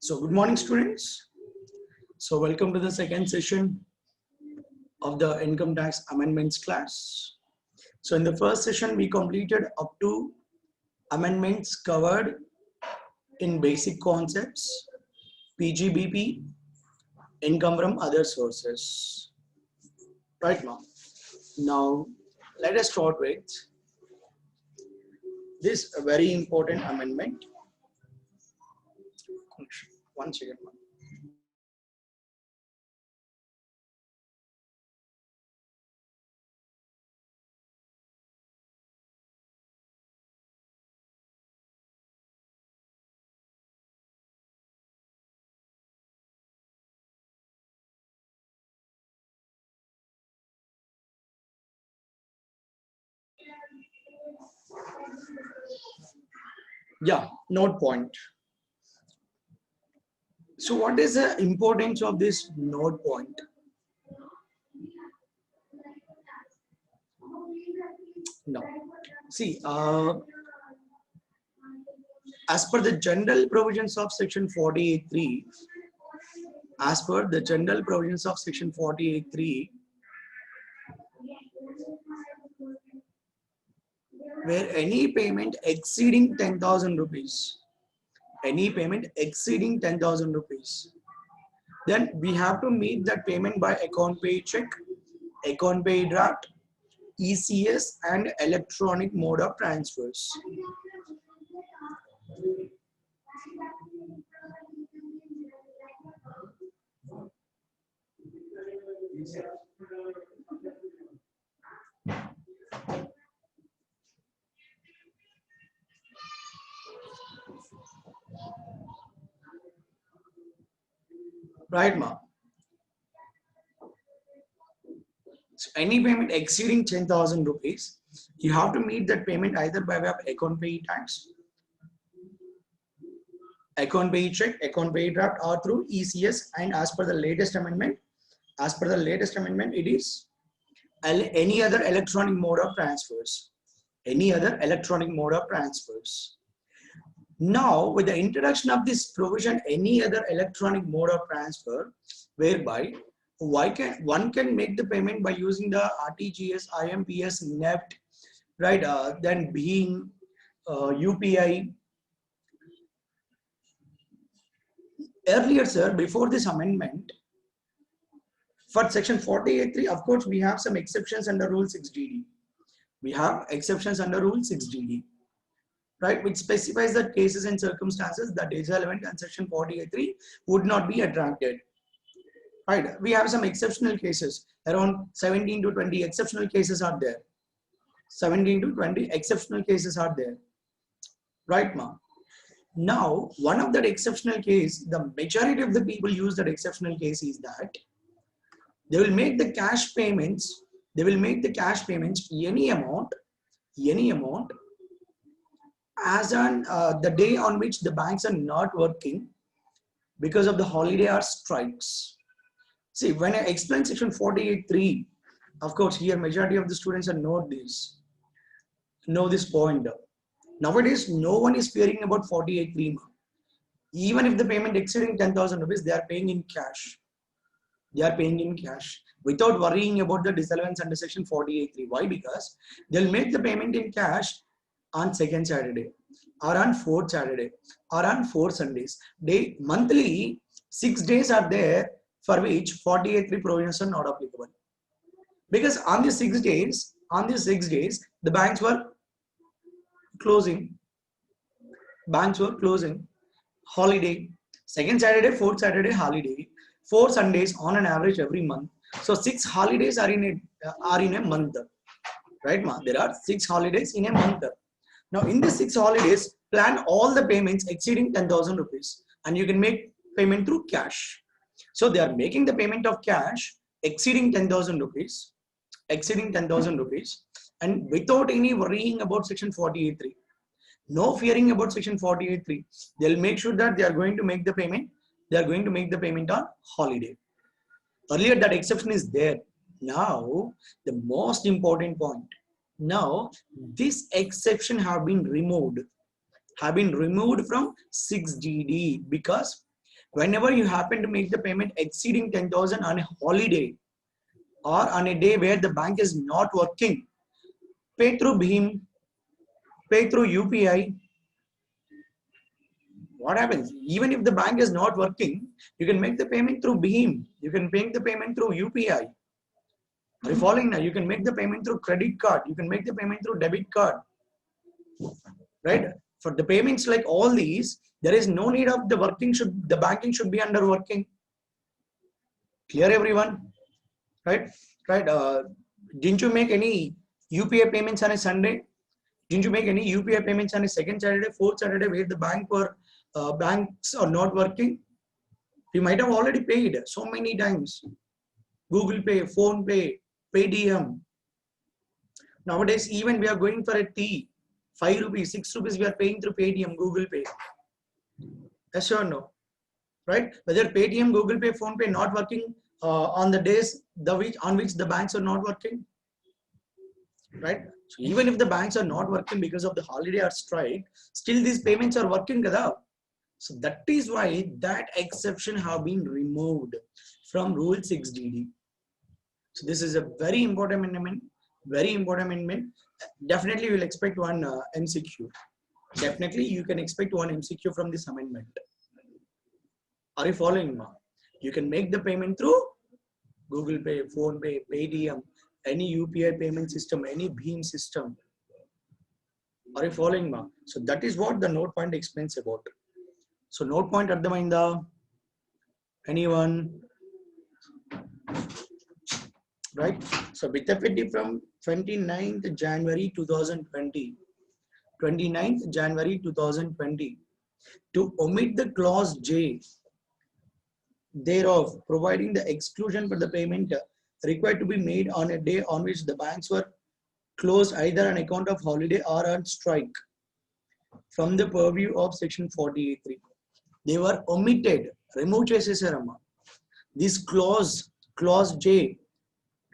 So good morning, students. So welcome to the second session of the income tax amendments class. So in the first session, we completed up to amendments covered in basic concepts, PGBP, income from other sources. Right now. Now, let us start with this very important amendment. One second. Yeah, note point. So what is the importance of this note point? No. See, as per the general provisions of section 48.3, as per the general provisions of section 48.3, where any payment exceeding 10,000 rupees, any payment exceeding 10,000 rupees, then we have to meet that payment by account pay check, account pay draft, ECS and electronic mode of transfers. Right, ma? So any payment exceeding 10,000 rupees, you have to meet that payment either by way of account pay tax, account pay check, account pay draft, or through ECS. And as per the latest amendment, it is any other electronic mode of transfers. Any other electronic mode of transfers. Now, with the introduction of this provision, any other electronic mode of transfer, whereby one can make the payment by using the RTGS, IMPS, NEFT, right? Then being UPI. Earlier, sir, before this amendment, for section 48.3, of course, we have some exceptions under Rule 6DD. We have exceptions under Rule 6DD, right, which specifies that cases and circumstances that is relevant and section 48.3 would not be attracted. Right, we have some exceptional cases, around 17 to 20 exceptional cases are there. 17 to 20 exceptional cases are there. Right, ma? Now, one of that exceptional case, the majority of the people use that exceptional case is that they will make the cash payments, any amount, as on the day on which the banks are not working because of the holiday or strikes. See, when I explain section 48.3, of course, here majority of the students know this point. Nowadays, no one is fearing about 48.3. Even if the payment exceeding 10,000 rupees, they are paying in cash. They are paying in cash without worrying about the disallowance under section 48.3. Why? Because they'll make the payment in cash on second Saturday, or on fourth Saturday, or on 4 Sundays. Monthly, 6 days are there for which 48.3 provisions are not applicable. Because on these 6 days, the banks were closing. Holiday. Second Saturday, fourth Saturday, holiday. 4 Sundays on an average every month. So 6 holidays are in a month. Right, ma? There are 6 holidays in a month. Now, in the 6 holidays, plan all the payments exceeding 10,000 rupees, and you can make payment through cash. So they are making the payment of cash exceeding 10,000 rupees, and without any worrying about section 48.3. No fearing about section 48.3. They'll make sure that they are going to make the payment. They are going to make the payment on holiday. Earlier, that exception is there. Now, the most important point. Now, this exception have been removed from 6DD because Whenever you happen to make the payment exceeding 10,000 on a holiday or on a day where the bank is not working, pay through Bhim, pay through UPI. What happens? Even if the bank is not working, you can make the payment through Bhim. You can make the payment through UPI. Are you following now? You can make the payment through credit card. You can make the payment through debit card. Right? For the payments like all these, there is no need of the banking should be under working. Clear, everyone? Right? Right? Didn't you make any UPI payments on a Sunday? Didn't you make any UPI payments on a second Saturday, fourth Saturday where the banks are not working? You might have already paid so many times. Google Pay, Phone Pay, Paytm. Nowadays, even we are going for a tea, 5 rupees, 6 rupees, we are paying through Paytm, Google Pay. Yes or no? Right? Whether Paytm, Google Pay, Phone Pay not working on the days on which the banks are not working. Right? So even if the banks are not working because of the holiday or strike, still these payments are working. Kada? So that is why that exception have been removed from Rule 6DD. So this is a very important amendment. Very important amendment. Definitely you will expect one MCQ. Definitely you can expect one MCQ from this amendment. Are you following, ma? You can make the payment through Google Pay, Phone Pay, Paytm, any UPI payment system, any Bhim system. Are you following, ma? So that is what the note point explains about. So note point at the mind, anyone? Right? So with effect from 29th January 2020, 29th January 2020, to omit the clause J thereof, providing the exclusion for the payment required to be made on a day on which the banks were closed either on account of holiday or on strike from the purview of section 48.3. They were omitted. Remove Chesesarama. This clause J,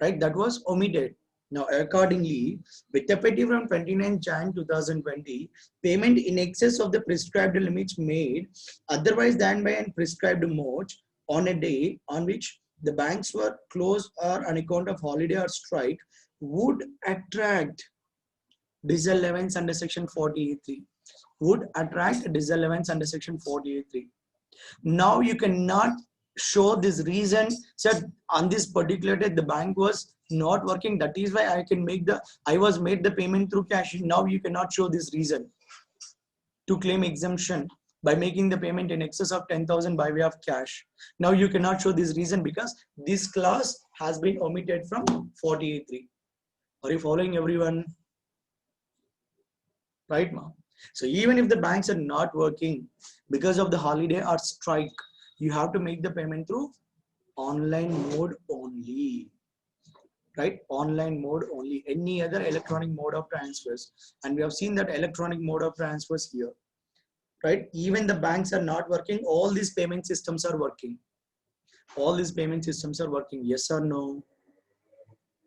right, that was omitted. Now, accordingly, with effect from 29 Jan 2020, payment in excess of the prescribed limits made otherwise than by an prescribed mode on a day on which the banks were closed or on account of holiday or strike would attract disallowance under section 48.3. Would attract disallowance under section 48.3. Now you cannot show this reason said on this particular day the bank was not working, that is why I was made the payment through cash. Now you cannot show this reason to claim exemption by making the payment in excess of 10,000 by way of cash. Now you cannot show this reason because this clause has been omitted from 48.3. Are you following, everyone? Right, ma? So even if the banks are not working because of the holiday or strike, you have to make the payment through online mode only. Right? Online mode only. Any other electronic mode of transfers. And we have seen that electronic mode of transfers here. Right? Even the banks are not working. All these payment systems are working. All these payment systems are working. Yes or no?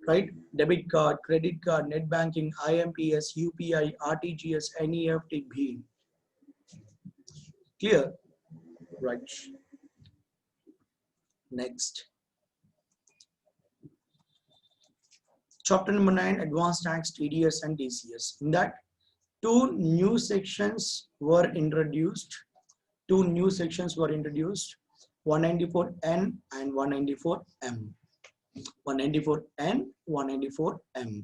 Right? Debit card, credit card, net banking, IMPS, UPI, RTGS, NEFT, Bhim. Clear? Right. Next. Chapter number 9, Advanced Tax, TDS and TCS. In that, two new sections were introduced. 194N and 194M. 194N, 194M.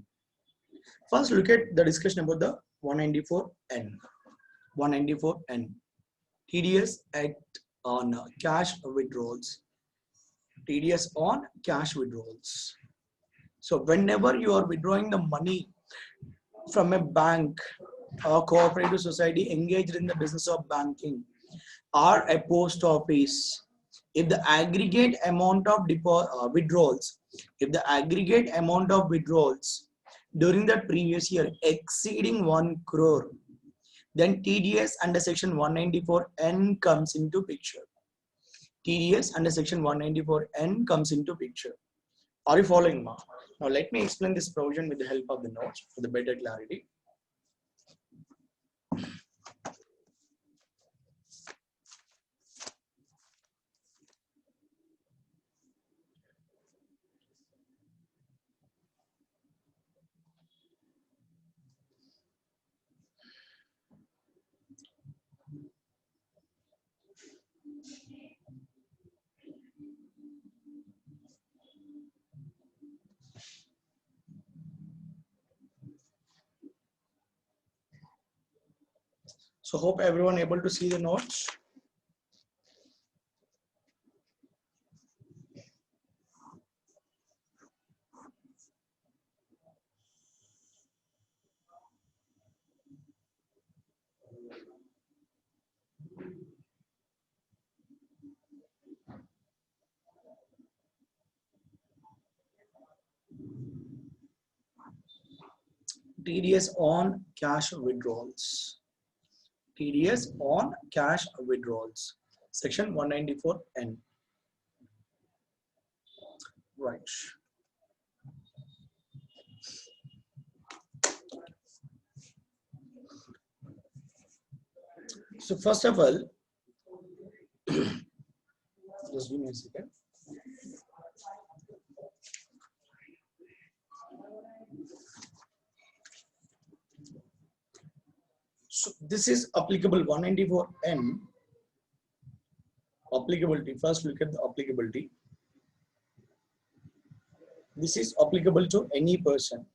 First, look at the discussion about the 194N. 194N. TDS Act on cash withdrawals. TDS on cash withdrawals. So whenever you are withdrawing the money from a bank or cooperative society engaged in the business of banking or a post office, if the aggregate amount of withdrawals, during the previous year exceeding 1 crore, then TDS under section 194N comes into picture. TDS under section 194N comes into picture. Are you following, ma? Now let me explain this provision with the help of the notes for the better clarity. So hope everyone able to see the notes. TDS on cash withdrawals. TDS on cash withdrawals. Section 194N. Right. So first of all, just give me a second. So this is applicable 194N. Applicability. First look at the applicability. This is applicable to any person.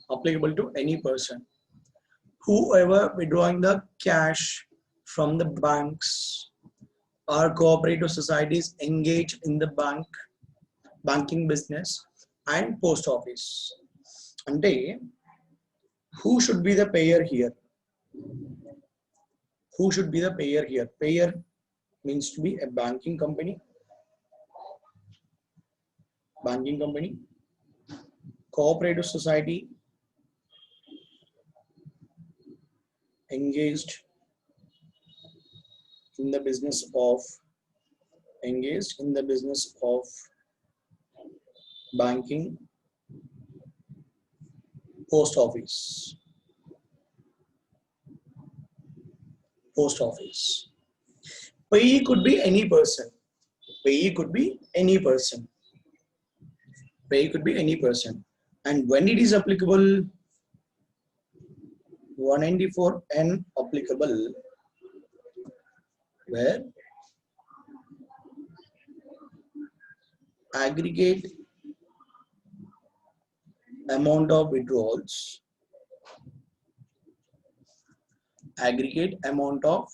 Applicable to any person. Whoever withdrawing the cash from the banks or cooperative societies engaged in the banking business and post office. Ante, who should be the payer here? Who should be the payer here? Payer means to be a banking company, cooperative society engaged in the business of banking, post office. Payee could be any person. And when it is applicable, 194N applicable, where aggregate amount of withdrawals, aggregate amount of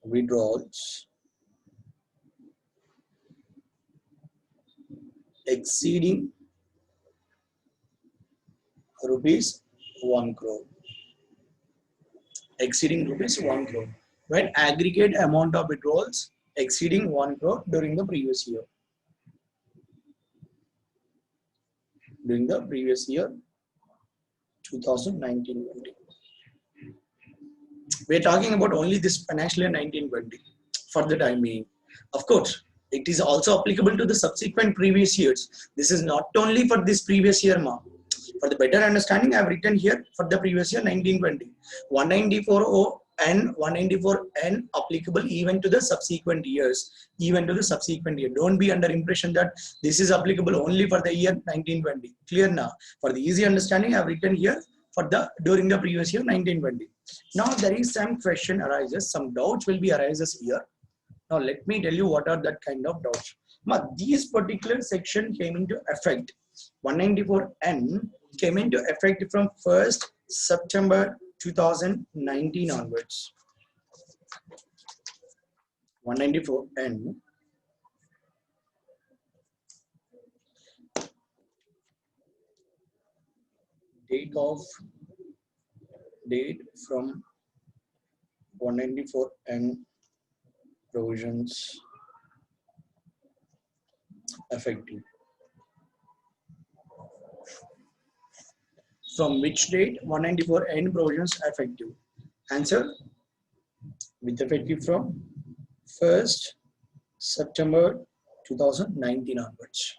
withdrawals exceeding rupees 1 crore. When aggregate amount of withdrawals exceeding 1 crore during the previous year. 2019-20. We're talking about only this financial year 1920 for the time being. Of course, it is also applicable to the subsequent previous years. This is not only for this previous year, ma. For the better understanding, I have written here for the previous year 1920. 194O and 194N applicable even to the subsequent years. Don't be under impression that this is applicable only for the year 1920. Clear now? For the easy understanding, I have written here for the during the previous year 1920. Now there is some question arises, some doubts will be arises here. Now let me tell you what are that kind of doubts. Now, these particular section came into effect. 194N came into effect from 1st September 2019 onwards. 194N date from 194N provisions effective. From which date 194N provisions effective? Answer: with effective from 1st September 2019 onwards.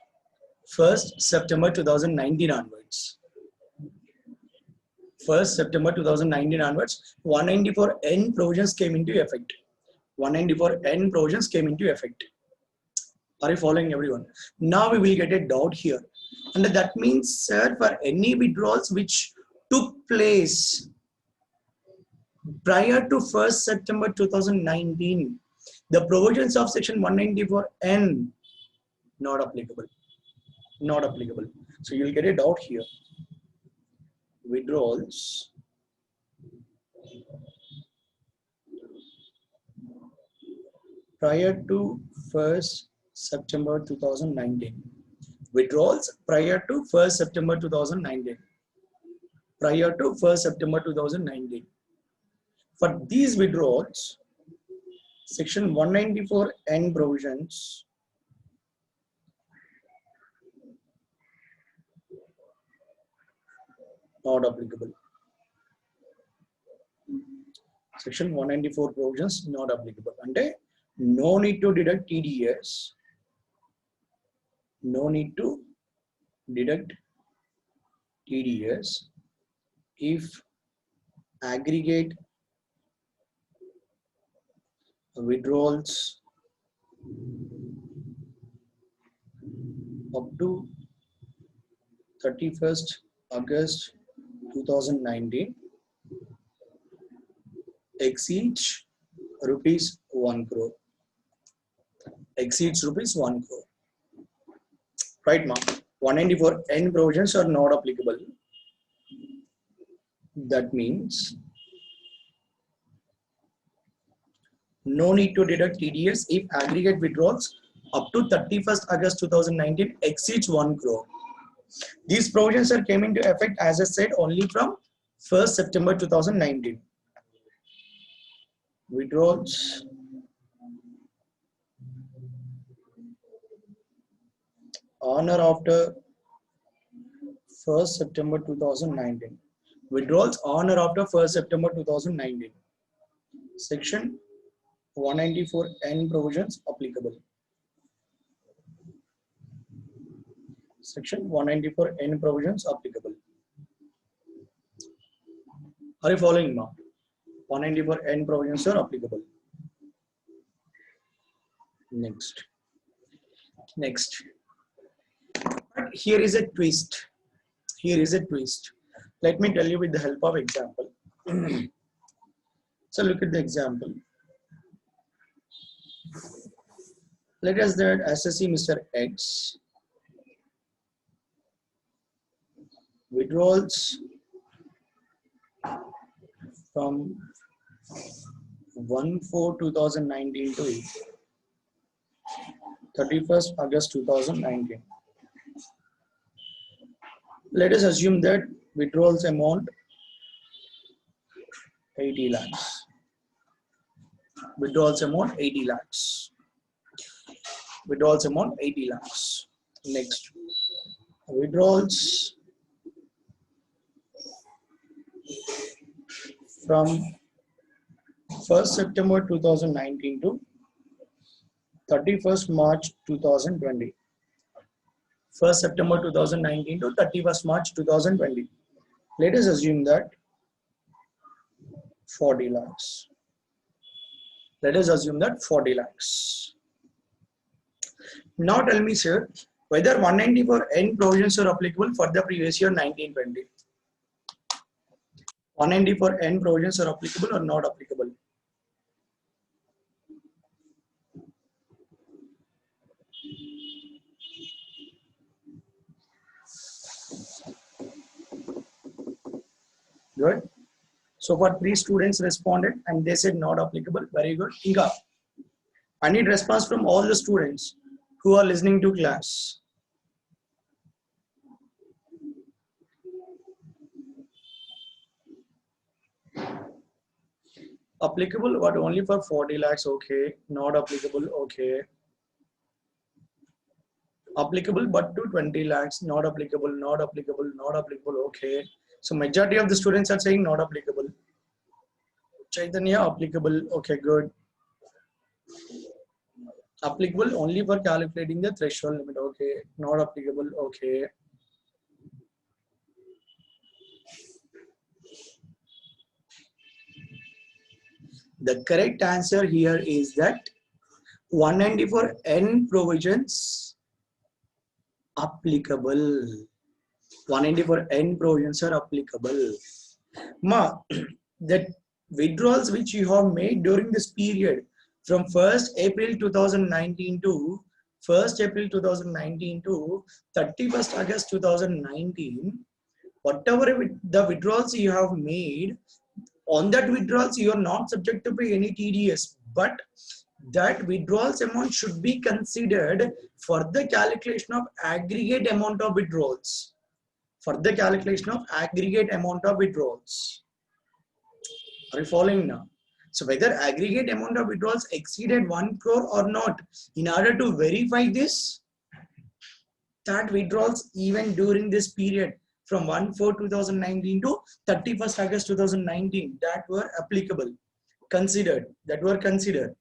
1st September 2019 onwards. 1st September 2019 onwards, 194N provisions came into effect. 194N provisions came into effect. Are you following, everyone? Now we will get a doubt here. And that means, sir, for any withdrawals which took place prior to 1st September 2019, the provisions of section 194N not applicable. Not applicable. So you'll get a doubt here. Withdrawals prior to 1st September 2019. Withdrawals prior to 1st September 2019. Prior to 1st September 2019. For these withdrawals, section 194N provisions not applicable. Section 194 provisions not applicable. And no need to deduct TDS. No need to deduct TDS if aggregate withdrawals up to 31st August 2019 exceeds rupees 1 crore. Exceeds rupees 1 crore. Right, ma'am? 194N provisions are not applicable. That means no need to deduct TDS if aggregate withdrawals up to 31st August 2019 exceeds 1 crore. These provisions are came into effect, as I said, only from 1st September 2019. Withdrawals on or after 1st September 2019. Withdrawals on or after 1st September 2019. Section 194N provisions applicable. Section 194N provisions applicable. Are you following, ma'am? 194N provisions are applicable. Next. But here is a twist. Here is a twist. Let me tell you with the help of example. So look at the example. Let us that assessee Mr. X withdrawals from 1/4/2019 to 31st August 2019. Let us assume that withdrawals amount 80 lakhs. Withdrawals amount 80 lakhs. Withdrawals amount 80 lakhs. Next, withdrawals from 1st September 2019 to 31st March 2020. 1st September 2019 to 31st March 2020. Let us assume that 40 lakhs. Let us assume that 40 lakhs. Now tell me, sir, whether 194N provisions are applicable for the previous year 1920. 194N provisions are applicable or not applicable? Good. So far 3 students responded and they said not applicable. Very good. Inga, I need response from all the students who are listening to class. Applicable, but only for 40 lakhs, okay. Not applicable, okay. Applicable, but to 20 lakhs, not applicable, not applicable, not applicable, okay. So majority of the students are saying not applicable. Chaitanya, applicable, okay, good. Applicable only for calculating the threshold limit, okay. Not applicable, okay. The correct answer here is that 194N provisions applicable. 194N provisions are applicable. Ma, that withdrawals which you have made during this period from 1st April 2019 to 1st April 2019 to 31st August 2019, whatever the withdrawals you have made, on that withdrawals you are not subject to pay any TDS, but that withdrawals amount should be considered for the calculation of aggregate amount of withdrawals. For the calculation of aggregate amount of withdrawals. Are you following now? So whether aggregate amount of withdrawals exceeded 1 crore or not, in order to verify this, that withdrawals even during this period from 1/4/2019 to 31st August 2019 that were applicable, that were considered,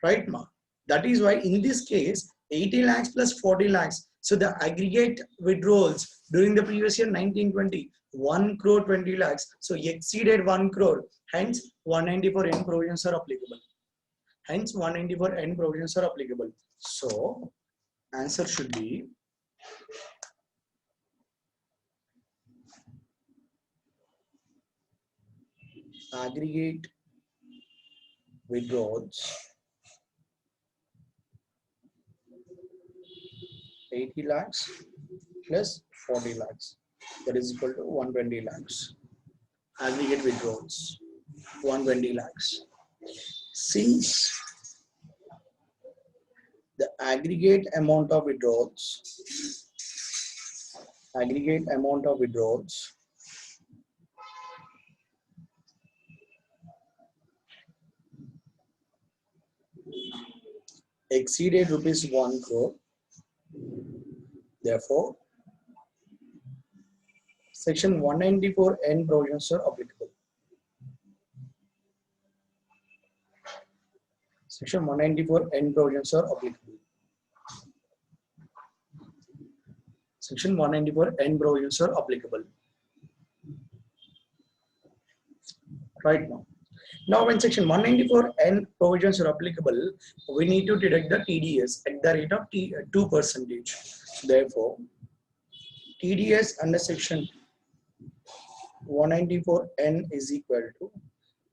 right ma? That is why in this case 80 lakhs plus 40 lakhs. So the aggregate withdrawals during the previous year 1920, 1 crore 20 lakhs. So exceeded 1 crore. Hence 194N provisions are applicable. Hence 194N provisions are applicable. So answer should be aggregate withdrawals 80 lakhs plus 40 lakhs, that is equal to 120 lakhs. Aggregate withdrawals 120 lakhs. Since the aggregate amount of withdrawals exceeded rupees 1 crore, therefore section 194N provisions are applicable. Section 194N provisions are applicable. Section 194N provisions are applicable. Right now. Now when section 194N provisions are applicable, we need to deduct the TDS at the rate of 2%. Therefore, TDS under section 194N is equal to.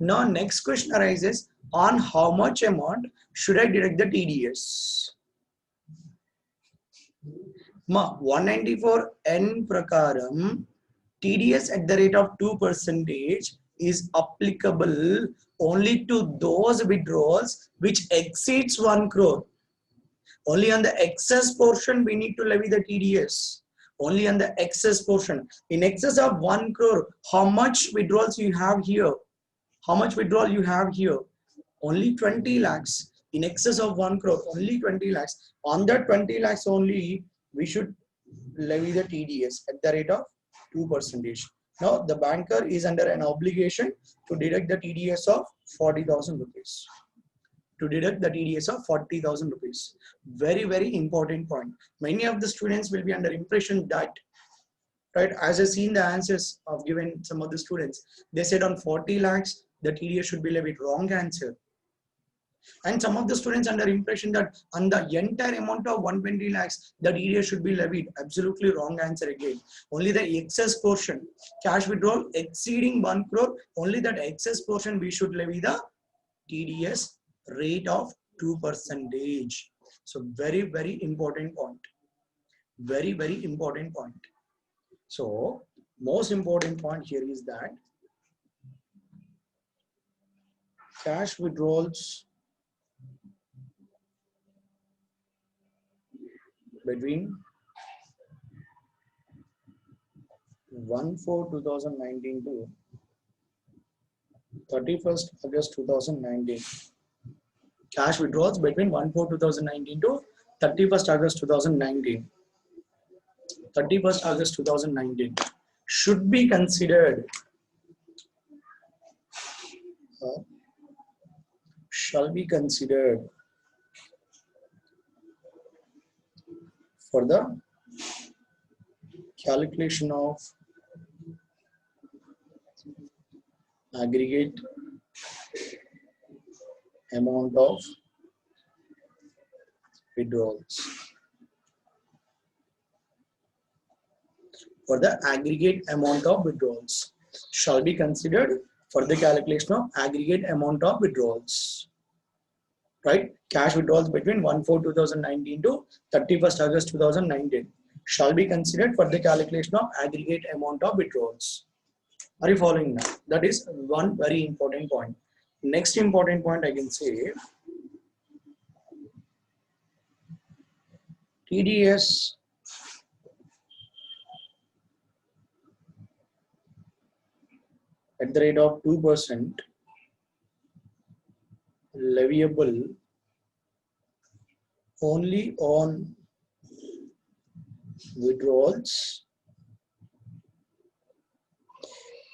Now next question arises, on how much amount should I deduct the TDS? Ma 194N prakaram TDS at the rate of 2% is applicable only to those withdrawals which exceeds 1 crore. Only on the excess portion we need to levy the TDS. Only on the excess portion. In excess of 1 crore, how much withdrawals you have here? How much withdrawal you have here? Only 20 lakhs. In excess of 1 crore, only 20 lakhs. On that 20 lakhs only, we should levy the TDS at the rate of 2%. Now, the banker is under an obligation to deduct the TDS of 40,000 rupees. To deduct the TDS of 40,000 rupees. Very, very important point. Many of the students will be under impression that, right, as I seen the answers of given some of the students, they said on 40 lakhs, the TDS should be levied. Wrong answer. And some of the students under impression that on the entire amount of 120 lakhs, the TDS should be levied. Absolutely wrong answer again. Only the excess portion, cash withdrawal exceeding 1 crore, only that excess portion we should levy the TDS rate of 2%. So very, very important point. Very, very important point. So most important point here is that cash withdrawals between 1/4/2019 to 31st August 2019. Cash withdrawals between 1/4/2019 to 31st August 2019. 31st August 2019 should be considered, shall be considered for the calculation of aggregate amount of withdrawals. For the aggregate amount of withdrawals shall be considered for the calculation of aggregate amount of withdrawals. Right? Cash withdrawals between 1/4/2019 to 31st August 2019 shall be considered for the calculation of aggregate amount of withdrawals. Are you following that? That is one very important point. Next important point I can say, TDS at the rate of 2% leviable only on withdrawals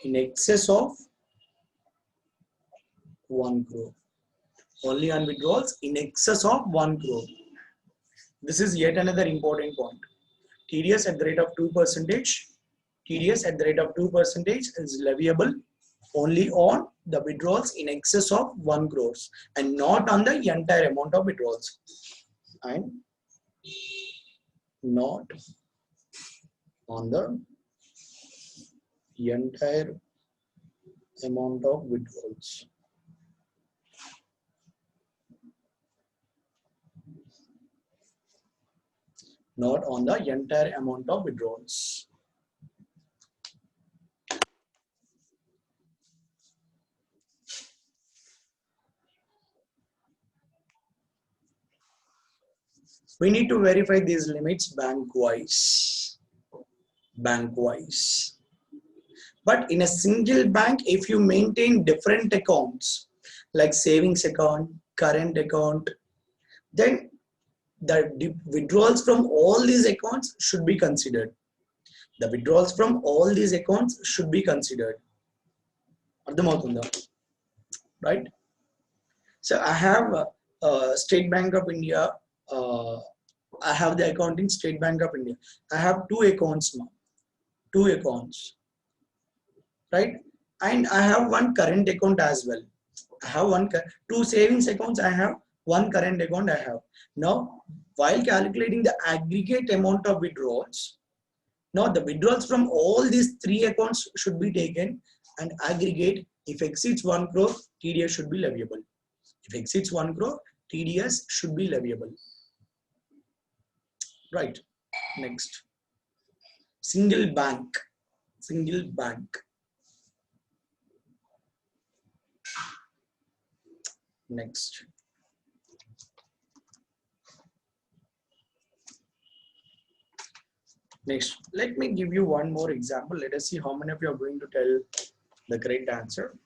in excess of 1 crore. Only on withdrawals in excess of 1 crore. This is yet another important point. TDS at the rate of 2%, TDS at the rate of 2% is leviable only on the withdrawals in excess of 1 crores and not on the entire amount of withdrawals. And not on the entire amount of withdrawals. Not on the entire amount of withdrawals. We need to verify these limits bank-wise. Bank-wise. But in a single bank, if you maintain different accounts, like savings account, current account, then the withdrawals from all these accounts should be considered. The withdrawals from all these accounts should be considered. Right? So I have State Bank of India. I have the account in State Bank of India. I have two accounts now. Two accounts. Right? And I have one current account as well. I have two savings accounts. I have one current account. I have. Now, while calculating the aggregate amount of withdrawals, now the withdrawals from all these three accounts should be taken and aggregate. If exceeds 1 crore, TDS should be leviable. If exceeds 1 crore, TDS should be leviable. Right. Next. Single bank. Single bank. Next. Next, let me give you one more example. Let us see how many of you are going to tell the correct answer.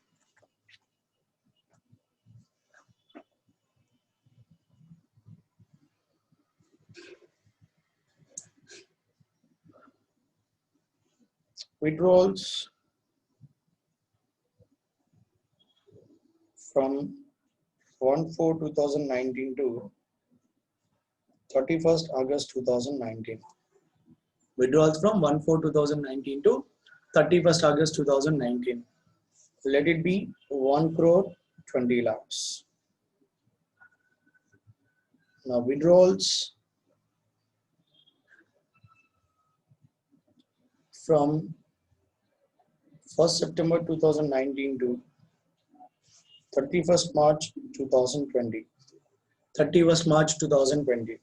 Withdrawals from 1/4/2019 to 31st August 2019. Withdrawals from 1/4/2019 to 31st August 2019. Let it be 1 crore 20 lakhs. Now withdrawals from 1st September 2019 to 31st March 2020. 31st March 2020.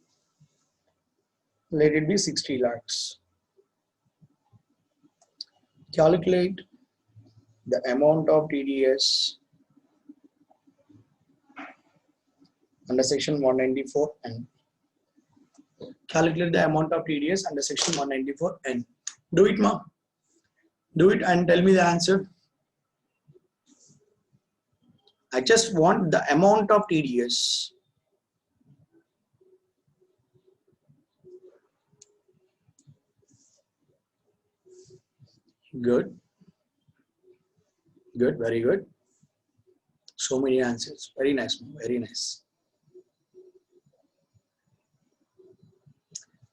Let it be 60 lakhs. Calculate the amount of TDS under section 194N. Calculate the amount of TDS under section 194N. Do it, ma. Do it and tell me the answer. I just want the amount of TDS. Good. Good, very good. So many answers. Very nice, very nice.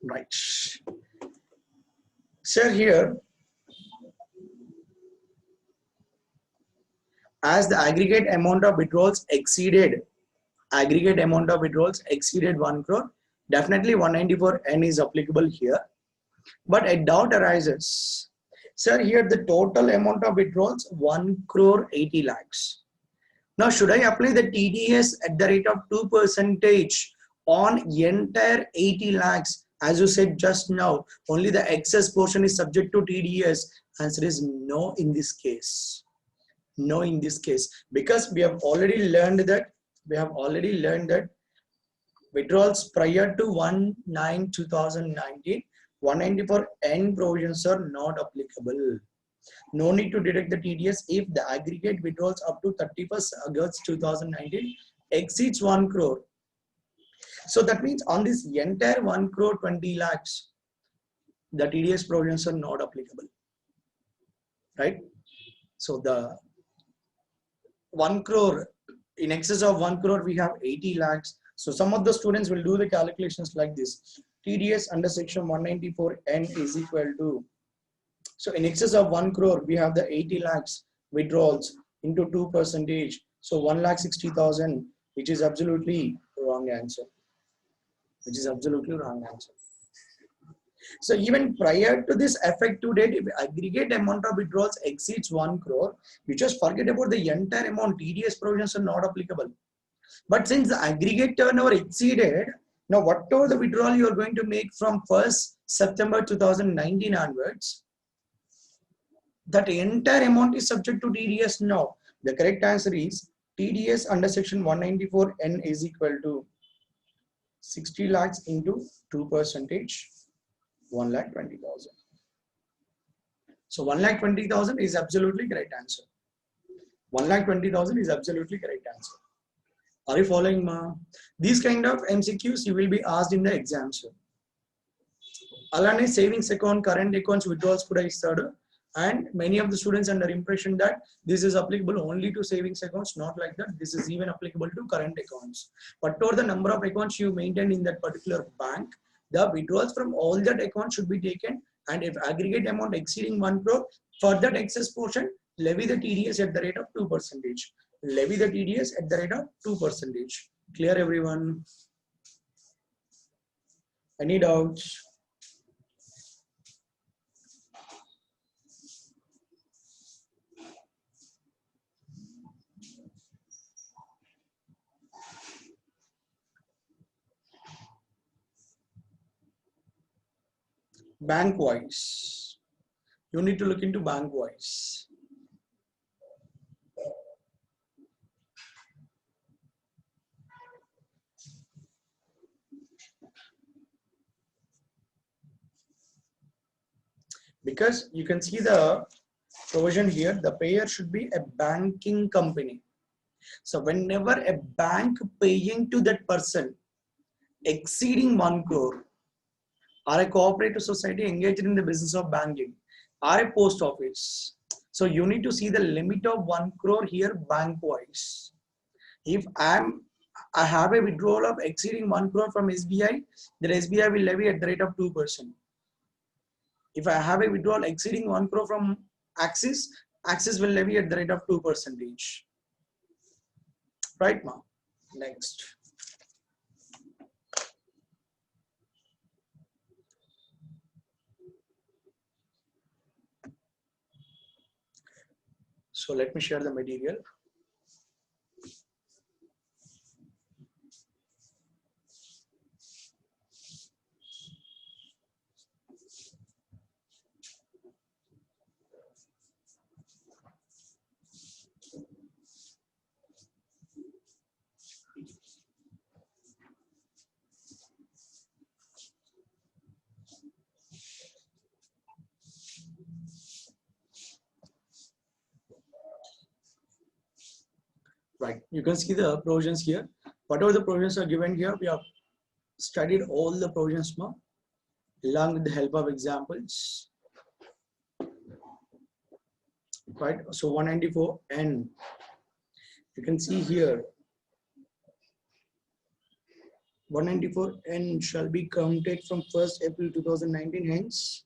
Right. So here, as the aggregate amount of withdrawals exceeded 1 crore, definitely 194N is applicable here. But a doubt arises. Sir, here the total amount of withdrawals 1 crore 80 lakhs. Now, should I apply the TDS at the rate of 2% on entire 80 lakhs? As you said just now, only the excess portion is subject to TDS. Answer is no in this case. No in this case, because we have already learned that withdrawals prior to 1/9/2019, 194N provisions are not applicable. No need to deduct the TDS if the aggregate withdrawals up to 31st August 2019 exceeds 1 crore. So that means on this entire 1 crore 20 lakhs, the TDS provisions are not applicable, right? So the 1 crore, in excess of 1 crore, we have 80 lakhs. So some of the students will do the calculations like this. TDS under section 194N is equal to, so in excess of 1 crore, we have the 80 lakhs withdrawals into 2%. So 1,60,000, which is absolutely wrong answer. So even prior to this effective date, if aggregate amount of withdrawals exceeds 1 crore, we just forget about the entire amount. TDS provisions are not applicable. But since the aggregate turnover exceeded, now whatever the withdrawal you are going to make from 1st September 2019 onwards, that entire amount is subject to TDS now. The correct answer is TDS under section 194N is equal to 60 lakhs into 2%, 1,20,000. So 1,20,000 is absolutely correct answer. 1,20,000 is absolutely correct answer. Are you following, ma? These kind of MCQs you will be asked in the exam, sir. Alane savings account, current accounts, withdrawals kuda istadu. And many of the students under impression that this is applicable only to savings accounts. Not like that. This is even applicable to current accounts. Whatever the number of accounts you maintain in that particular bank, the withdrawals from all that accounts should be taken. And if aggregate amount exceeding 1 crore, for that excess portion, levy the TDS at the rate of 2%. Levy the TDS at the rate of 2%. Clear, everyone? Any doubts? Bank wise, you need to look into bank wise. Because you can see the provision here, the payer should be a banking company. So whenever a bank paying to that person exceeding 1 crore, or a cooperative society engaged in the business of banking, or a post office. So you need to see the limit of 1 crore here bank wise. If I have a withdrawal of exceeding 1 crore from SBI, then SBI will levy at the rate of 2%. If I have a withdrawal exceeding 1 crore from Axis, Axis will levy at the rate of 2%. Right, ma? Next. So let me share the material. Right, you can see the provisions here. Whatever the provisions are given here, we have studied all the provisions now, along with the help of examples. Right, so 194N, you can see here, 194N shall be counted from 1st April 2019. Hence,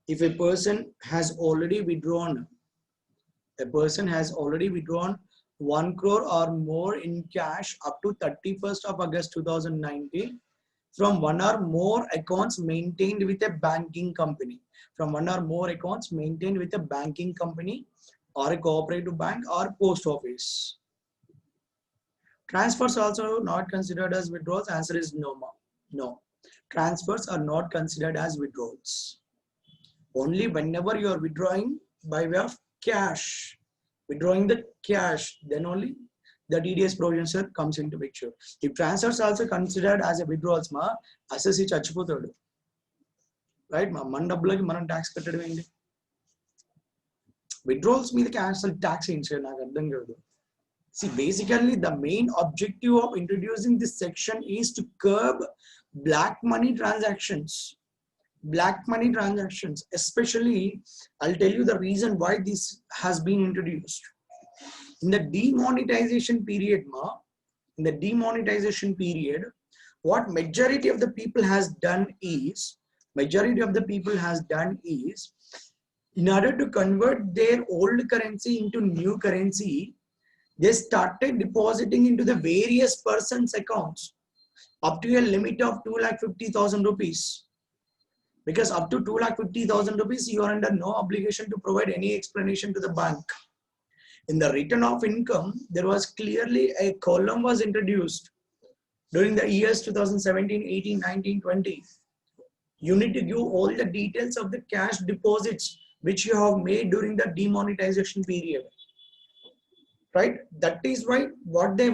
if a person has already withdrawn, 1 crore or more in cash up to 31st of August 2019, from one or more accounts maintained with a banking company. From one or more accounts maintained with a banking company or a cooperative bank or post office. Transfers also not considered as withdrawals. Answer is no. No. Transfers are not considered as withdrawals. Only whenever you are withdrawing by way of cash, withdrawing the cash, then only the TDS provision comes into picture. If transfers also considered as a withdrawals, ma assessee chachipotadu. Right, ma man doublaki manam tax kattadu enti. Withdrawals మీద cancel tax ఏంటి నాకు అర్థం కాదు. See, basically the main objective of introducing this section is to curb black money transactions. Black money transactions, especially, I'll tell you the reason why this has been introduced. In the demonetization period, what majority of the people has done is, in order to convert their old currency into new currency, they started depositing into the various persons' accounts up to a limit of 2,50,000 rupees. Because up to 2,50,000 rupees, you are under no obligation to provide any explanation to the bank. In the return of income, there was clearly a column was introduced during the years 2017, 18, 19, 20. You need to give all the details of the cash deposits which you have made during the demonetization period. Right? That is why what they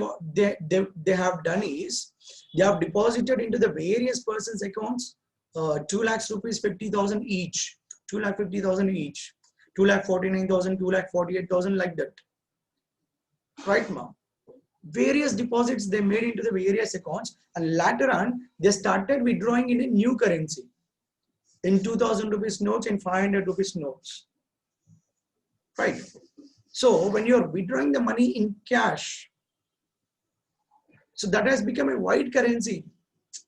have done is they have deposited into the various persons' accounts 2 lakhs rupees 50,000 each, 2,50,000 each, 2,49,000, 2,48,000 like that. Right, ma? Various deposits they made into the various accounts, and later on they started withdrawing in a new currency, in 2,000 rupees notes, in 500 rupees notes. Right? So when you are withdrawing the money in cash, so that has become a white currency.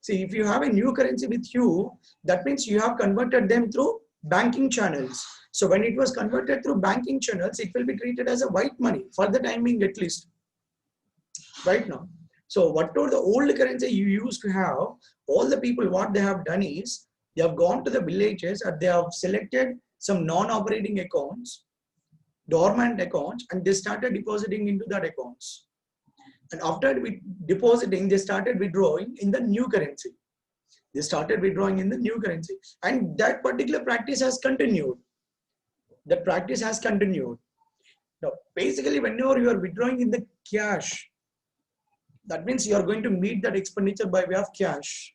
See, if you have a new currency with you, that means you have converted them through banking channels. So when it was converted through banking channels, it will be treated as a white money for the time being at least. Right now. So whatever the old currency you used to have, all the people, what they have done is, they have gone to the villages and they have selected some non-operating accounts, dormant accounts, and they started depositing into that accounts. And after depositing, they started withdrawing in the new currency. And that particular practice has continued. Now, basically, whenever you are withdrawing in the cash, that means you are going to meet that expenditure by way of cash.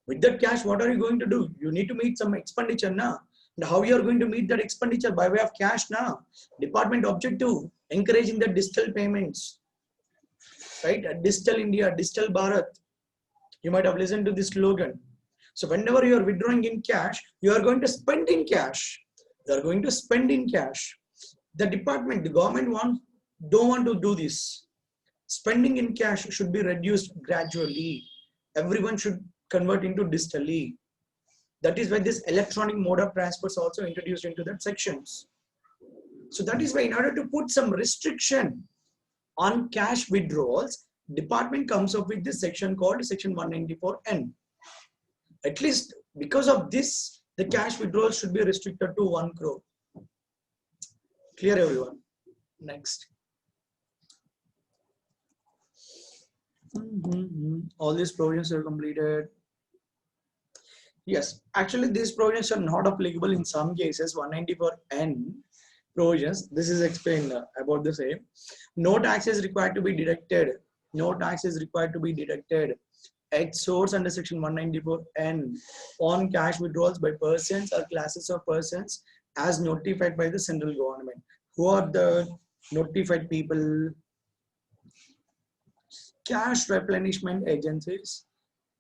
With that cash, what are you going to do? You need to meet some expenditure now. And how you are going to meet that expenditure by way of cash now? Department objective, encouraging the digital payments. Right? Digital India, Digital Bharat. You might have listened to this slogan. So whenever you are withdrawing in cash, you are going to spend in cash. The department, the government don't want to do this. Spending in cash should be reduced gradually. Everyone should convert into digitally. That is why this electronic mode of transfer is also introduced into that sections. So that is why, in order to put some restriction on cash withdrawals, department comes up with this section called section 194N. At least because of this, the cash withdrawals should be restricted to 1 crore. Clear, everyone? Next. All these provisions are completed. Yes, actually these provisions are not applicable in some cases. 194N provisions, this is explained about the same. No tax is required to be deducted. At source under section 194N on cash withdrawals by persons or classes of persons as notified by the central government. Who are the notified people? Cash replenishment agencies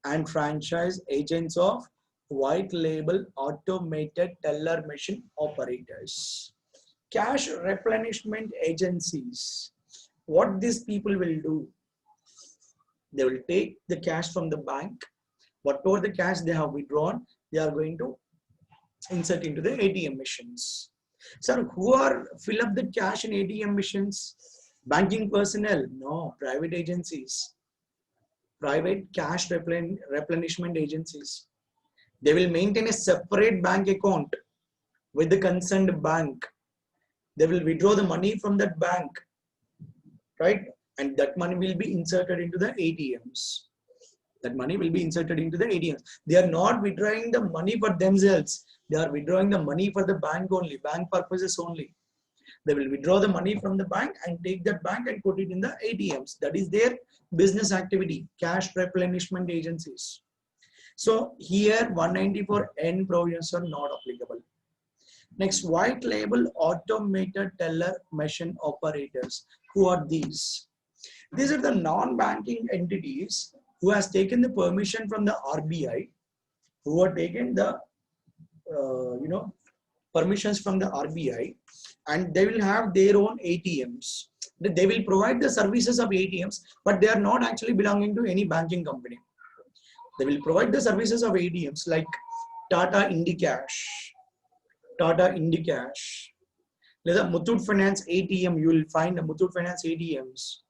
and franchise agents of white label automated teller machine operators. Cash replenishment agencies, what these people will do, they will take the cash from the bank, whatever the cash they have withdrawn, they are going to insert into the ATM machines. Sir, who are fill up the cash in ATM machines? Banking personnel? No, private agencies. private cash replenishment agencies. They will maintain a separate bank account with the concerned bank. They will withdraw the money from that bank, right? And that money will be inserted into the ATMs. That money will be inserted into the ATMs. They are not withdrawing the money for themselves. They are withdrawing the money for the bank only, bank purposes only. They will withdraw the money from the bank and take that bank and put it in the ATMs. That is their business activity, cash replenishment agencies. So here 194N provisions are not applicable. Next, white label automated teller machine operators. Who are these? These are the non-banking entities who has taken the permission from the RBI, who are taken the permissions from the RBI, and they will have their own ATMs. They will provide the services of ATMs, but they are not actually belonging to any banking company. They will provide the services of ATMs like Tata IndiCash, Tata IndiCash. There's a Muthoot Finance ATM. You will find the Muthoot Finance ATMs,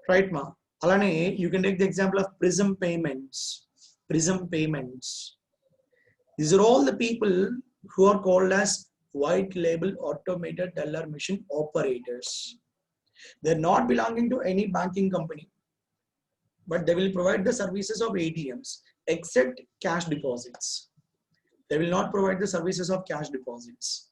right, ma? Alane, you can take the example of Prism Payments. Prism Payments. These are all the people who are called as white label automated teller machine operators. They're not belonging to any banking company, but they will provide the services of ATMs except cash deposits. They will not provide the services of cash deposits.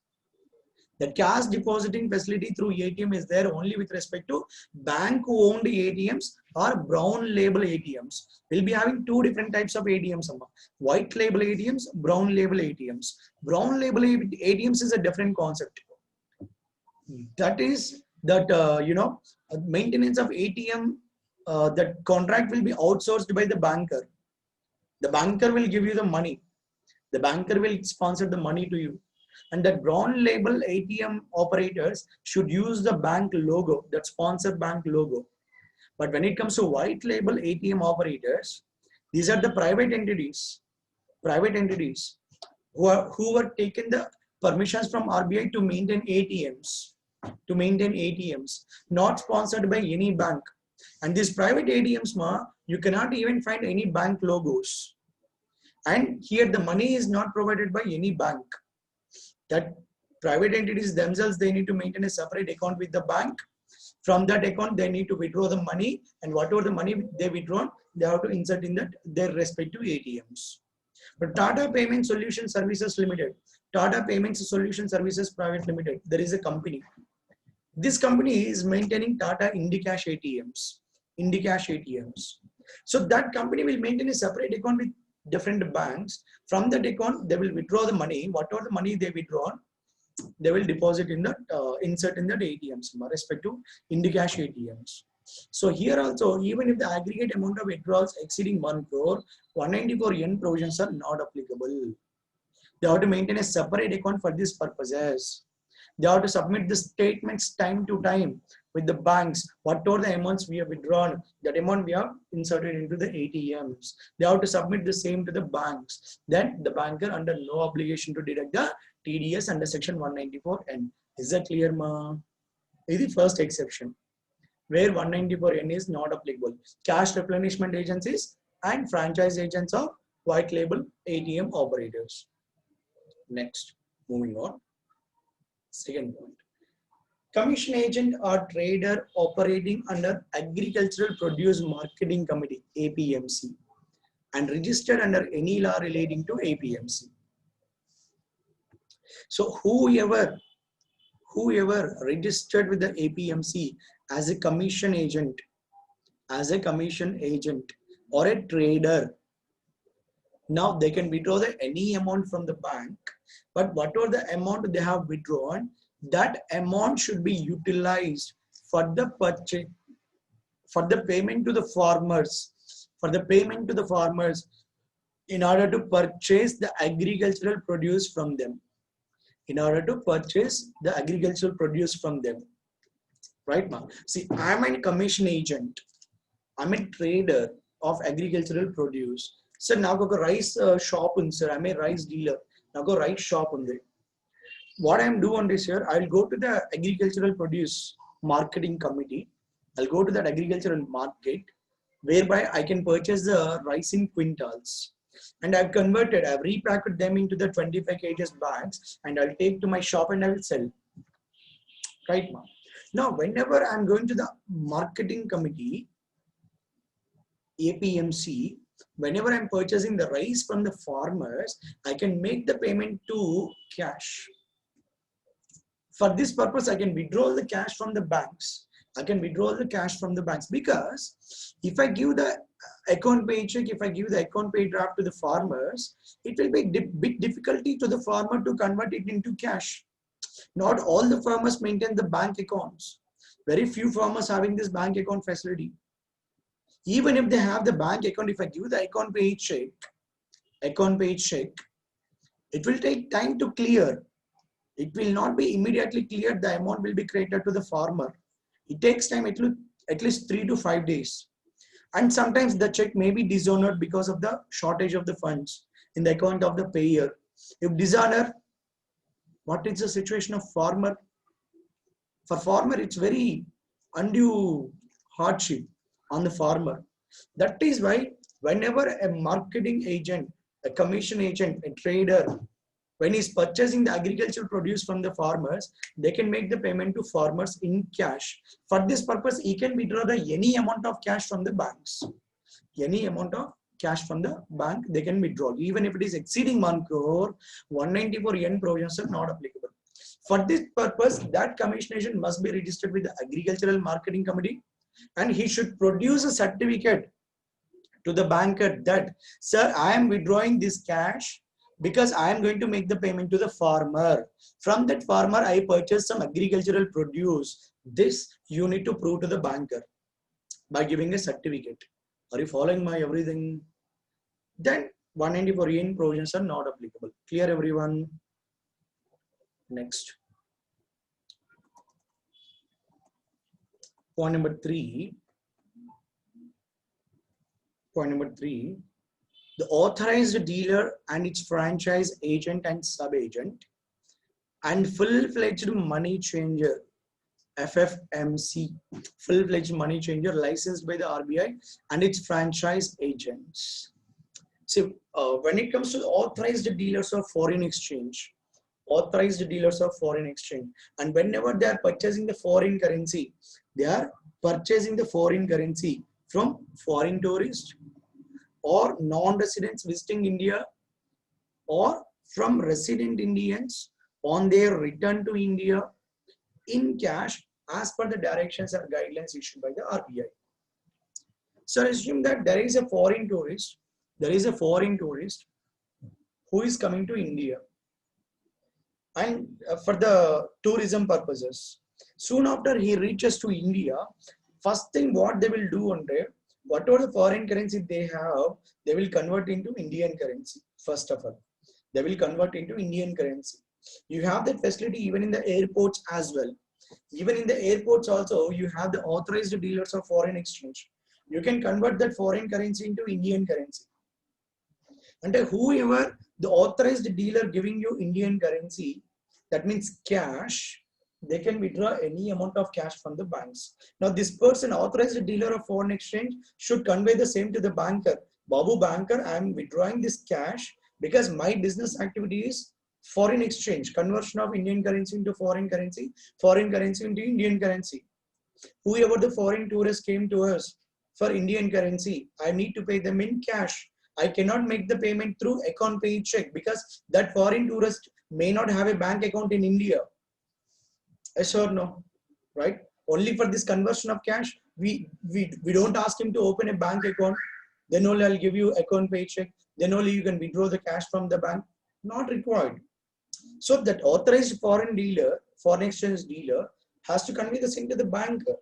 The cash depositing facility through ATM is there only with respect to bank owned ATMs or brown label ATMs. We'll be having two different types of ATMs. White label ATMs, brown label ATMs. Brown label ATMs is a different concept. That is that, maintenance of ATM, that contract will be outsourced by the banker. The banker will give you the money. The banker will sponsor the money to you. And that brown label ATM operators should use the bank logo, that sponsor bank logo. But when it comes to white label ATM operators, these are the private entities who were taken the permissions from RBI to maintain ATMs, not sponsored by any bank. And these private ATMs, you cannot even find any bank logos. And here the money is not provided by any bank. That private entities themselves, they need to maintain a separate account with the bank. From that account, they need to withdraw the money, and whatever the money they withdraw, they have to insert in their respective ATMs. But Tata Payment Solution Services Limited, Tata Payments Solution Services Private Limited, there is a company. This company is maintaining Tata IndiCash ATMs. So that company will maintain a separate account with different banks. From that account, they will withdraw the money. Whatever the money they withdraw, they will deposit in the insert in the ATMs, respect to IndiCash ATMs. So here also, even if the aggregate amount of withdrawals exceeding 1 crore, 194N provisions are not applicable. They have to maintain a separate account for these purposes. They have to submit the statements time to time with the banks. Whatever the amounts we have withdrawn, that amount we have inserted into the ATMs. They have to submit the same to the banks. Then the banker under no obligation to deduct the TDS under section 194N. Is that clear, ma? This is the first exception where 194N is not applicable. Cash replenishment agencies and franchise agents of white label ATM operators. Next, moving on. Second point. Commission agent or trader operating under Agricultural Produce Marketing Committee, APMC, and registered under any law relating to APMC. So whoever registered with the APMC as a commission agent or a trader, now they can withdraw any amount from the bank, but whatever the amount they have withdrawn, that amount should be utilized for the purchase, for the payment to the farmers, in order to purchase the agricultural produce from them. Right, ma'am? See, I'm a commission agent. I'm a trader of agricultural produce. Sir, now go rice shop, sir. I'm a rice dealer. Now go rice shop on there. What I'm doing this year, I'll go to the Agricultural Produce Marketing Committee. I'll go to that agricultural market. whereby I can purchase the rice in quintals. And I've repacked them into the 25 kgs bags, and I'll take to my shop and I will sell. Right now. Now, whenever I'm going to the marketing committee, APMC, whenever I'm purchasing the rice from the farmers, I can make the payment to cash. For this purpose, I can withdraw the cash from the banks. I can withdraw the cash from the banks, because if I give the account pay check, if I give the account pay draft to the farmers, it will be big difficulty to the farmer to convert it into cash. Not all the farmers maintain the bank accounts. Very few farmers having this bank account facility. Even if they have the bank account, if I give the account pay check, it will take time to clear. It will not be immediately cleared. The amount will be credited to the farmer. It takes time, at least 3 to 5 days. And sometimes the check may be dishonored because of the shortage of the funds in the account of the payer. If dishonor, what is the situation of farmer? For farmer, it's very undue hardship on the farmer. That is why whenever a marketing agent, a commission agent, a trader, when he's purchasing the agricultural produce from the farmers, they can make the payment to farmers in cash. For this purpose, he can withdraw any amount of cash from the banks. Any amount of cash from the bank, they can withdraw. Even if it is exceeding 1 crore, 194 yen provisions are not applicable. For this purpose, that commission agent must be registered with the Agricultural Marketing Committee, and he should produce a certificate to the banker that, sir, I am withdrawing this cash because I am going to make the payment to the farmer. From that farmer, I purchased some agricultural produce. This you need to prove to the banker by giving a certificate. Are you following my everything? Then 194 yen provisions are not applicable. Clear, everyone? Next. Point number three. The authorized dealer and its franchise agent and sub-agent and full-fledged money changer, FFMC, full-fledged money changer licensed by the RBI and its franchise agents. See, when it comes to authorized dealers of foreign exchange, and whenever they are purchasing the foreign currency, they are purchasing the foreign currency from foreign tourists or non-residents visiting India, or from resident Indians on their return to India in cash as per the directions and guidelines issued by the RBI. So assume that there is a foreign tourist who is coming to India, and for the tourism purposes. Soon after he reaches to India, first thing what they will do on there, whatever the foreign currency they have, they will convert into Indian currency. First of all, they will convert into Indian currency. You have that facility even in the airports as well. Even in the airports also, you have the authorized dealers of foreign exchange. You can convert that foreign currency into Indian currency. And whoever the authorized dealer giving you Indian currency, that means cash, they can withdraw any amount of cash from the banks. Now this person, authorized dealer of foreign exchange, should convey the same to the banker. Babu banker, I am withdrawing this cash because my business activity is foreign exchange, conversion of Indian currency into foreign currency into Indian currency. Whoever the foreign tourists came to us for Indian currency, I need to pay them in cash. I cannot make the payment through account pay check because that foreign tourist may not have a bank account in India. Yes or no? Right? Only for this conversion of cash, we don't ask him to open a bank account. Then only I'll give you account pay check. Then only you can withdraw the cash from the bank. Not required. So that authorized foreign exchange dealer has to convey the same to the banker.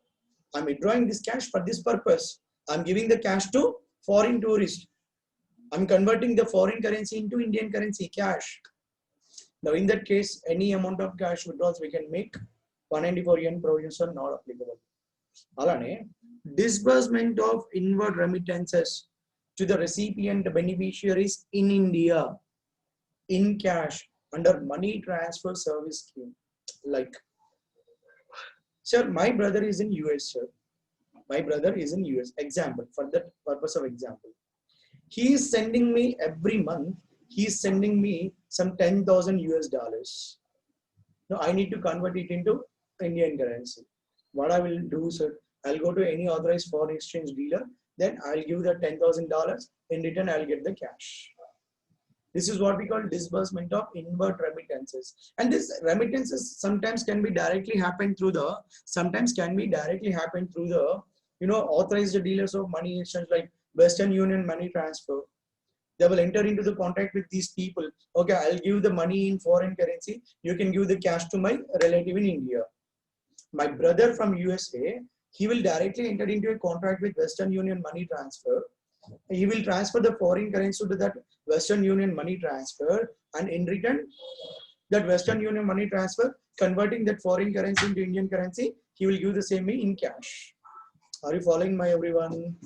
I'm withdrawing this cash for this purpose. I'm giving the cash to foreign tourist. I'm converting the foreign currency into Indian currency, cash. Now in that case, any amount of cash withdrawals we can make. 194 yen provisions are not applicable. Alane, disbursement of inward remittances to the recipient beneficiaries in India in cash under money transfer service scheme. Like, sir, my brother is in US, sir. My brother is in US. Example, for the purpose of example. He is sending me every month, he is sending me some 10,000 US dollars. Now I need to convert it into Indian currency. What I will do, sir, I'll go to any authorized foreign exchange dealer, then I'll give the $10,000. In return, I'll get the cash. This is what we call disbursement of inward remittances. And this remittances sometimes can be directly happen through the, authorized dealers of money exchange like Western Union money transfer. They will enter into the contract with these people. Okay, I'll give the money in foreign currency. You can give the cash to my relative in India. My brother from USA, he will directly enter into a contract with Western Union money transfer. He will transfer the foreign currency to that Western Union money transfer, and in return, that Western Union money transfer, converting that foreign currency into Indian currency, he will give the same in cash. Are you following my everyone?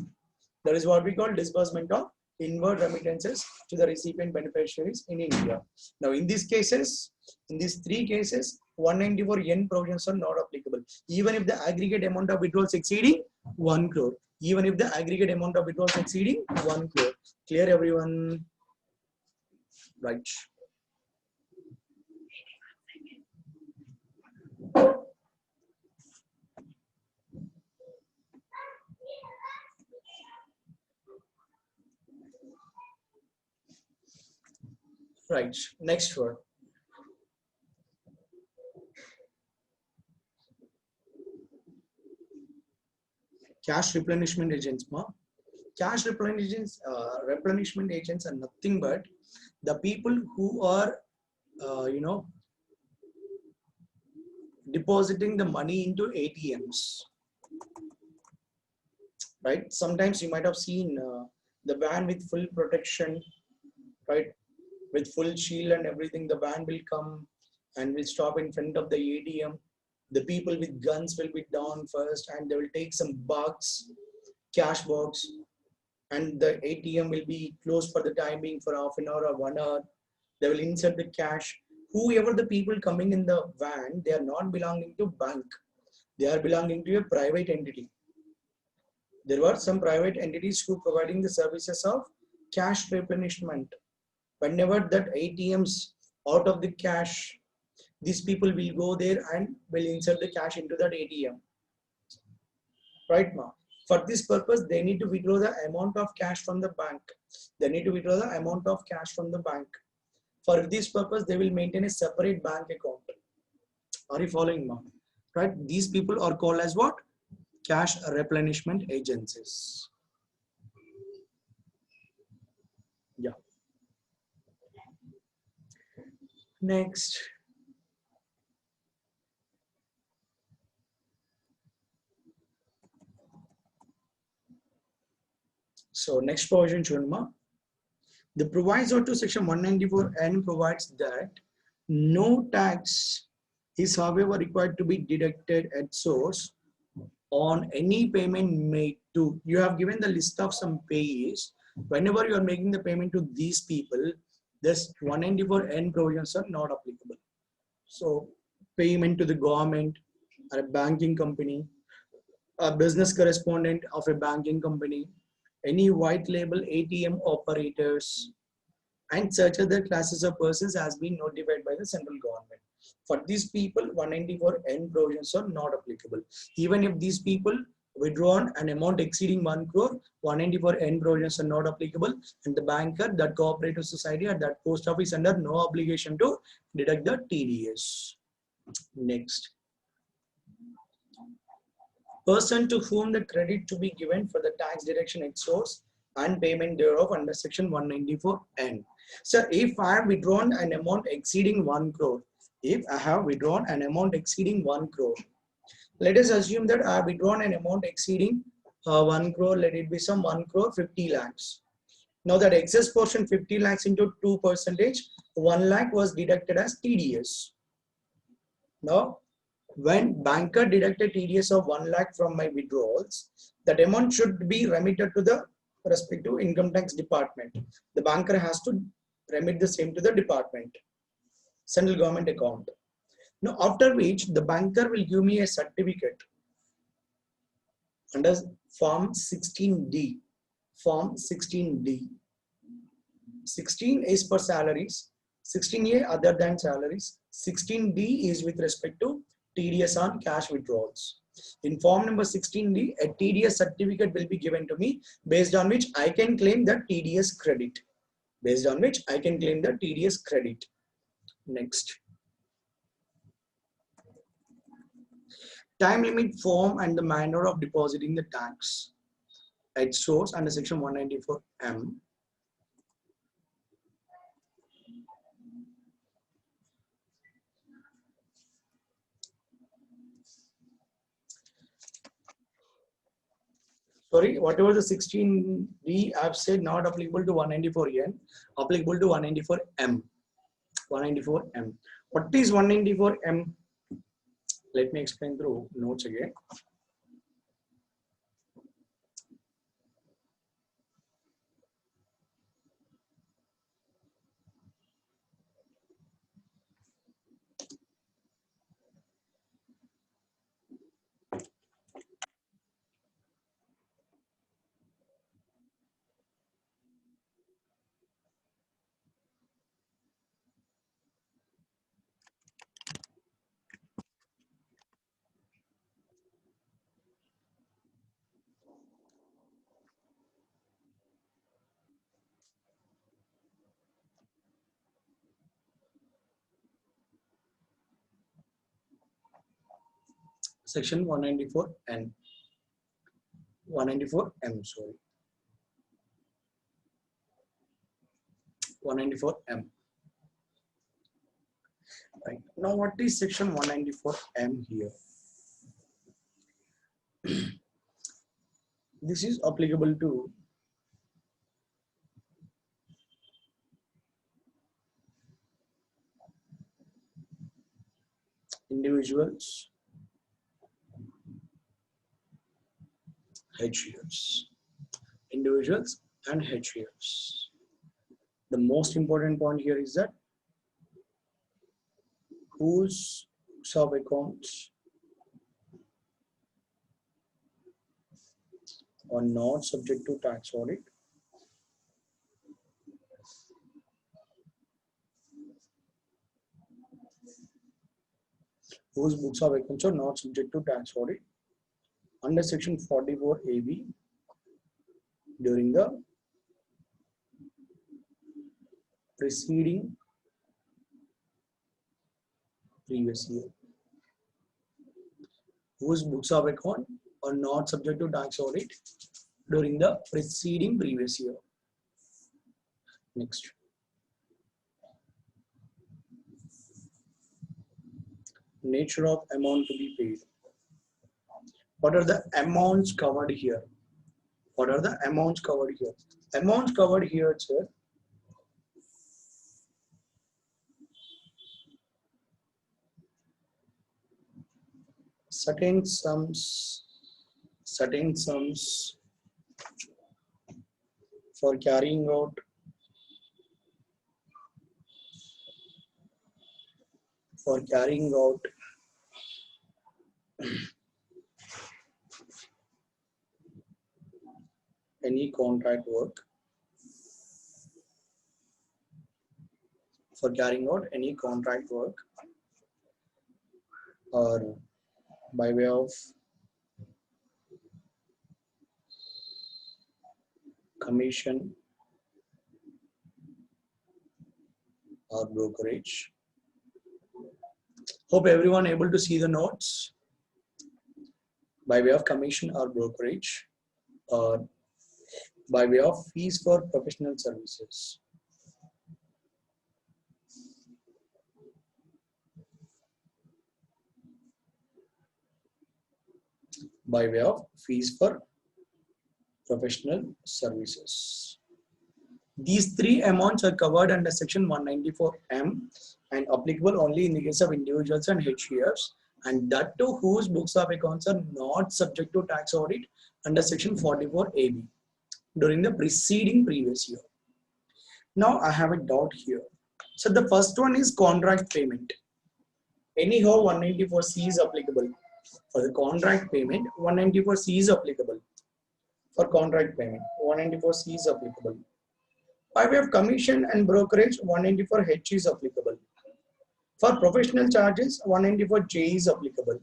That is what we call disbursement of inward remittances to the recipient beneficiaries in India. Now, in these cases, in these three cases, 194N provisions are not applicable. Even if the aggregate amount of withdrawals exceeding 1 crore. Even if the aggregate amount of withdrawals exceeding 1 crore. Clear, everyone? Right. Right. Next word. Cash replenishment agents. Cash replenishment agents are nothing but the people who are, depositing the money into ATMs. Right. Sometimes you might have seen the van with full protection, right? With full shield and everything, the van will come and will stop in front of the ATM. The people with guns will be down first and they will take some box, cash box, and the ATM will be closed for the time being for half an hour or 1 hour. They will insert the cash. Whoever the people coming in the van, they are not belonging to bank. They are belonging to a private entity. There were some private entities who providing the services of cash replenishment. Whenever that ATMs out of the cash, these people will go there and will insert the cash into that ATM. Right now, for this purpose, they need to withdraw the amount of cash from the bank. They need to withdraw the amount of cash from the bank. For this purpose, they will maintain a separate bank account. Are you following, ma? Right? These people are called as what? Cash replenishment agencies. Yeah. Next. So next provision, Chunma. The proviso to section 194N provides that no tax is however required to be deducted at source on any payment made to. You have given the list of some payees. Whenever you are making the payment to these people, this 194N provisions are not applicable. So payment to the government or a banking company, a business correspondent of a banking company, any white label ATM operators, and such other classes of persons has been notified by the central government. For these people, 194N provisions are not applicable. Even if these people withdrawn an amount exceeding 1 crore, 194N provisions are not applicable, and the banker, that cooperative society, or that post office under no obligation to deduct the TDS. Next. Person to whom the credit to be given for the tax deduction at source and payment thereof under section 194N. So if I have withdrawn an amount exceeding 1 crore, if I have withdrawn an amount exceeding 1 crore, let us assume that I have withdrawn an amount exceeding 1 crore, let it be some 1 crore 50 lakhs. Now that excess portion 50 lakhs into 2%, 1 lakh was deducted as TDS. Now, when banker deducted TDS of 1 lakh from my withdrawals, that amount should be remitted to the respective income tax department. The banker has to remit the same to the department, central government account. Now, after which the banker will give me a certificate under Form 16D. Form 16D. 16 is for salaries. 16A other than salaries. 16D is with respect to TDS on cash withdrawals. In form number 16D, a TDS certificate will be given to me based on which I can claim the TDS credit. Based on which I can claim the TDS credit. Next. Time limit, form and the manner of depositing the tax at source under section 194M. Sorry, whatever the 16D I've said not applicable to 194N, applicable to 194M. 194M. What is 194M? Let me explain through notes again. Section 194N. 194M, sorry. 194M. Right. Now, what is section 194M here? This is applicable to individuals, HUFs. Individuals and HUFs. The most important point here is that whose sub accounts are not subject to tax audit, whose books of accounts are not subject to tax audit under section 44 AB during the preceding previous year. Whose books of account are not subject to tax audit during the preceding previous year. Next. Nature of amount to be paid. What are the amounts covered here? What are the amounts covered here? Amounts covered here, sir. Certain sums for carrying out any contract work, or by way of commission or brokerage. Hope everyone able to see the notes. By way of commission or brokerage, or by way of fees for professional services. By way of fees for professional services. These three amounts are covered under section 194M and applicable only in the case of individuals and HUFs, and that too whose books of accounts are not subject to tax audit under section 44 AB during the preceding previous year. Now I have a doubt here. So the first one is contract payment. Anyhow 194C is applicable. For the contract payment, 194C is applicable. For contract payment, 194C is applicable. By way of commission and brokerage, 194H is applicable. For professional charges, 194J is applicable.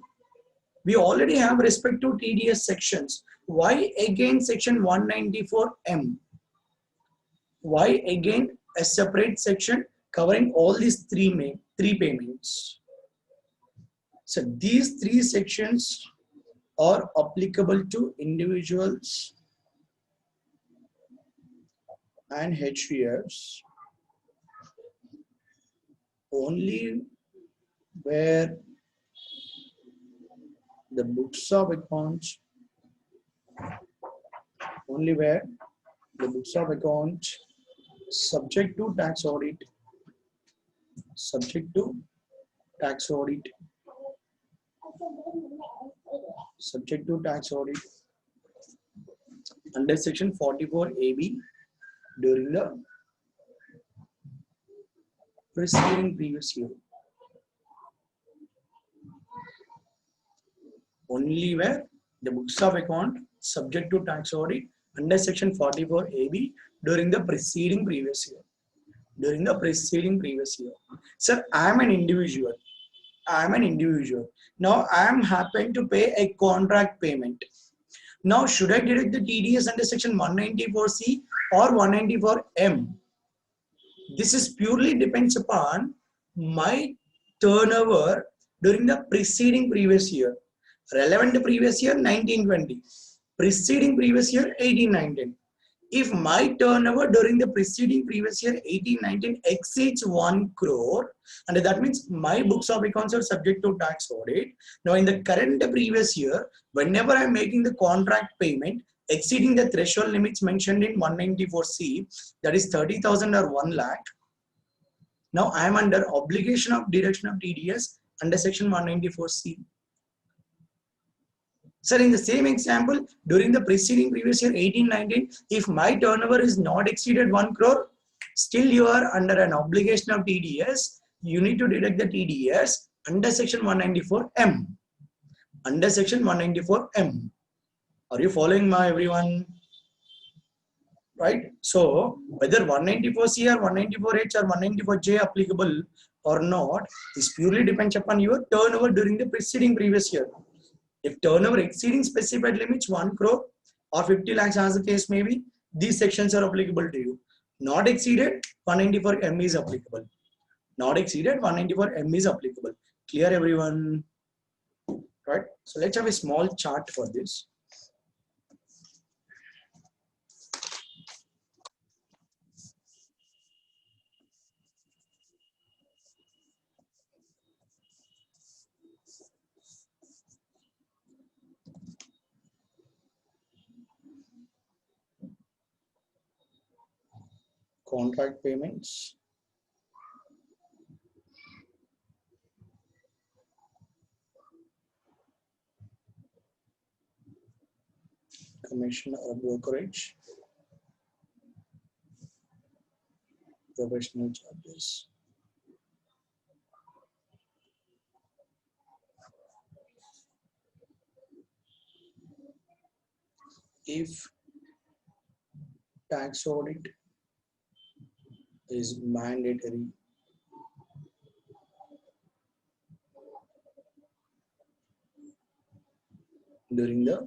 We already have respect to TDS sections. Why again section 194M? Why again a separate section covering all these three payments? So these three sections are applicable to individuals and HVFs only where the books of accounts, subject to tax audit, under section 44AB during the preceding previous year. Only where the books of account subject to tax audit under section 44AB during the preceding previous year. Sir, I am an individual. Now I am happen to pay a contract payment. Now should I deduct the TDS under section 194C or 194M? This is purely depends upon my turnover during the preceding previous year. Relevant previous year 1920, preceding previous year 1819. If my turnover during the preceding previous year 1819 exceeds 1 crore, and that means my books of accounts are subject to tax audit. Now in the current previous year, whenever I'm making the contract payment exceeding the threshold limits mentioned in 194C, that is 30,000 or 1 lakh, now I am under obligation of deduction of TDS under section 194C. Sir, in the same example, during the preceding previous year 1819, if my turnover is not exceeded 1 crore, still you are under an obligation of TDS. You need to deduct the TDS under section 194M. Under section 194M. Are you following my everyone? Right? So, whether 194C or 194H or 194J applicable or not, this purely depends upon your turnover during the preceding previous year. If turnover exceeding specified limits 1 crore or 50 lakhs as the case may be, these sections are applicable to you. Not exceeded, 194M is applicable. Not exceeded, 194M is applicable. Clear everyone? Right? So let's have a small chart for this. Contract payments, commission or brokerage, professional charges. If tax audit is mandatory, during the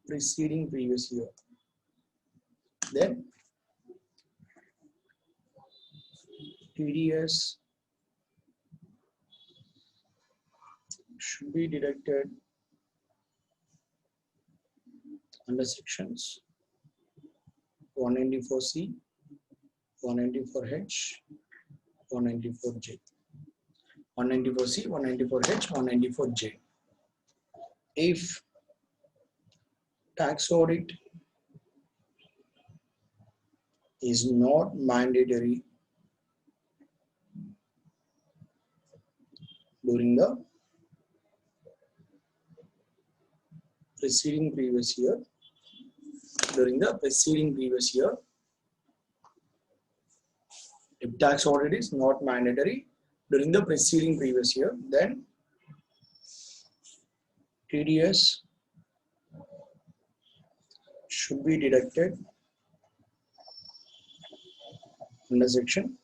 preceding previous year, then TDS should be deducted under sections 194C, 194H, 194J. 194C, 194H, 194J. If tax audit is not mandatory during the preceding previous year, if tax audit is not mandatory during the preceding previous year, then TDS should be deducted under section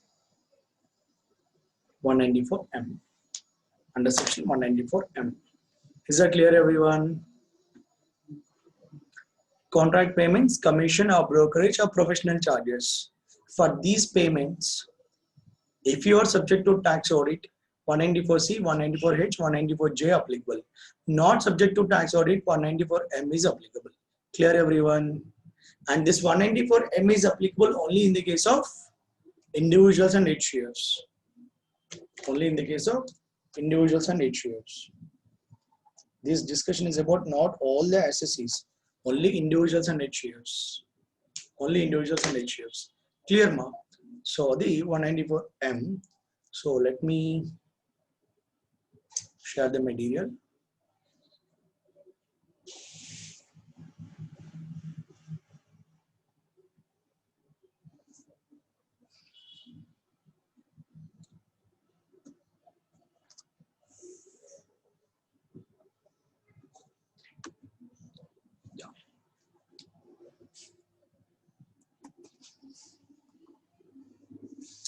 194M. Under section 194M. Is that clear, everyone? Contract payments, commission or brokerage or professional charges. For these payments, if you are subject to tax audit, 194C, 194H, 194J applicable. Not subject to tax audit, 194M is applicable. Clear, everyone? And this 194M is applicable only in the case of individuals and HUFs. Only in the case of individuals and HUFs. This discussion is about not all the SSEs, only individuals and HUFs. Only individuals and HUFs. Clear, ma? So the 194M. So let me share the material.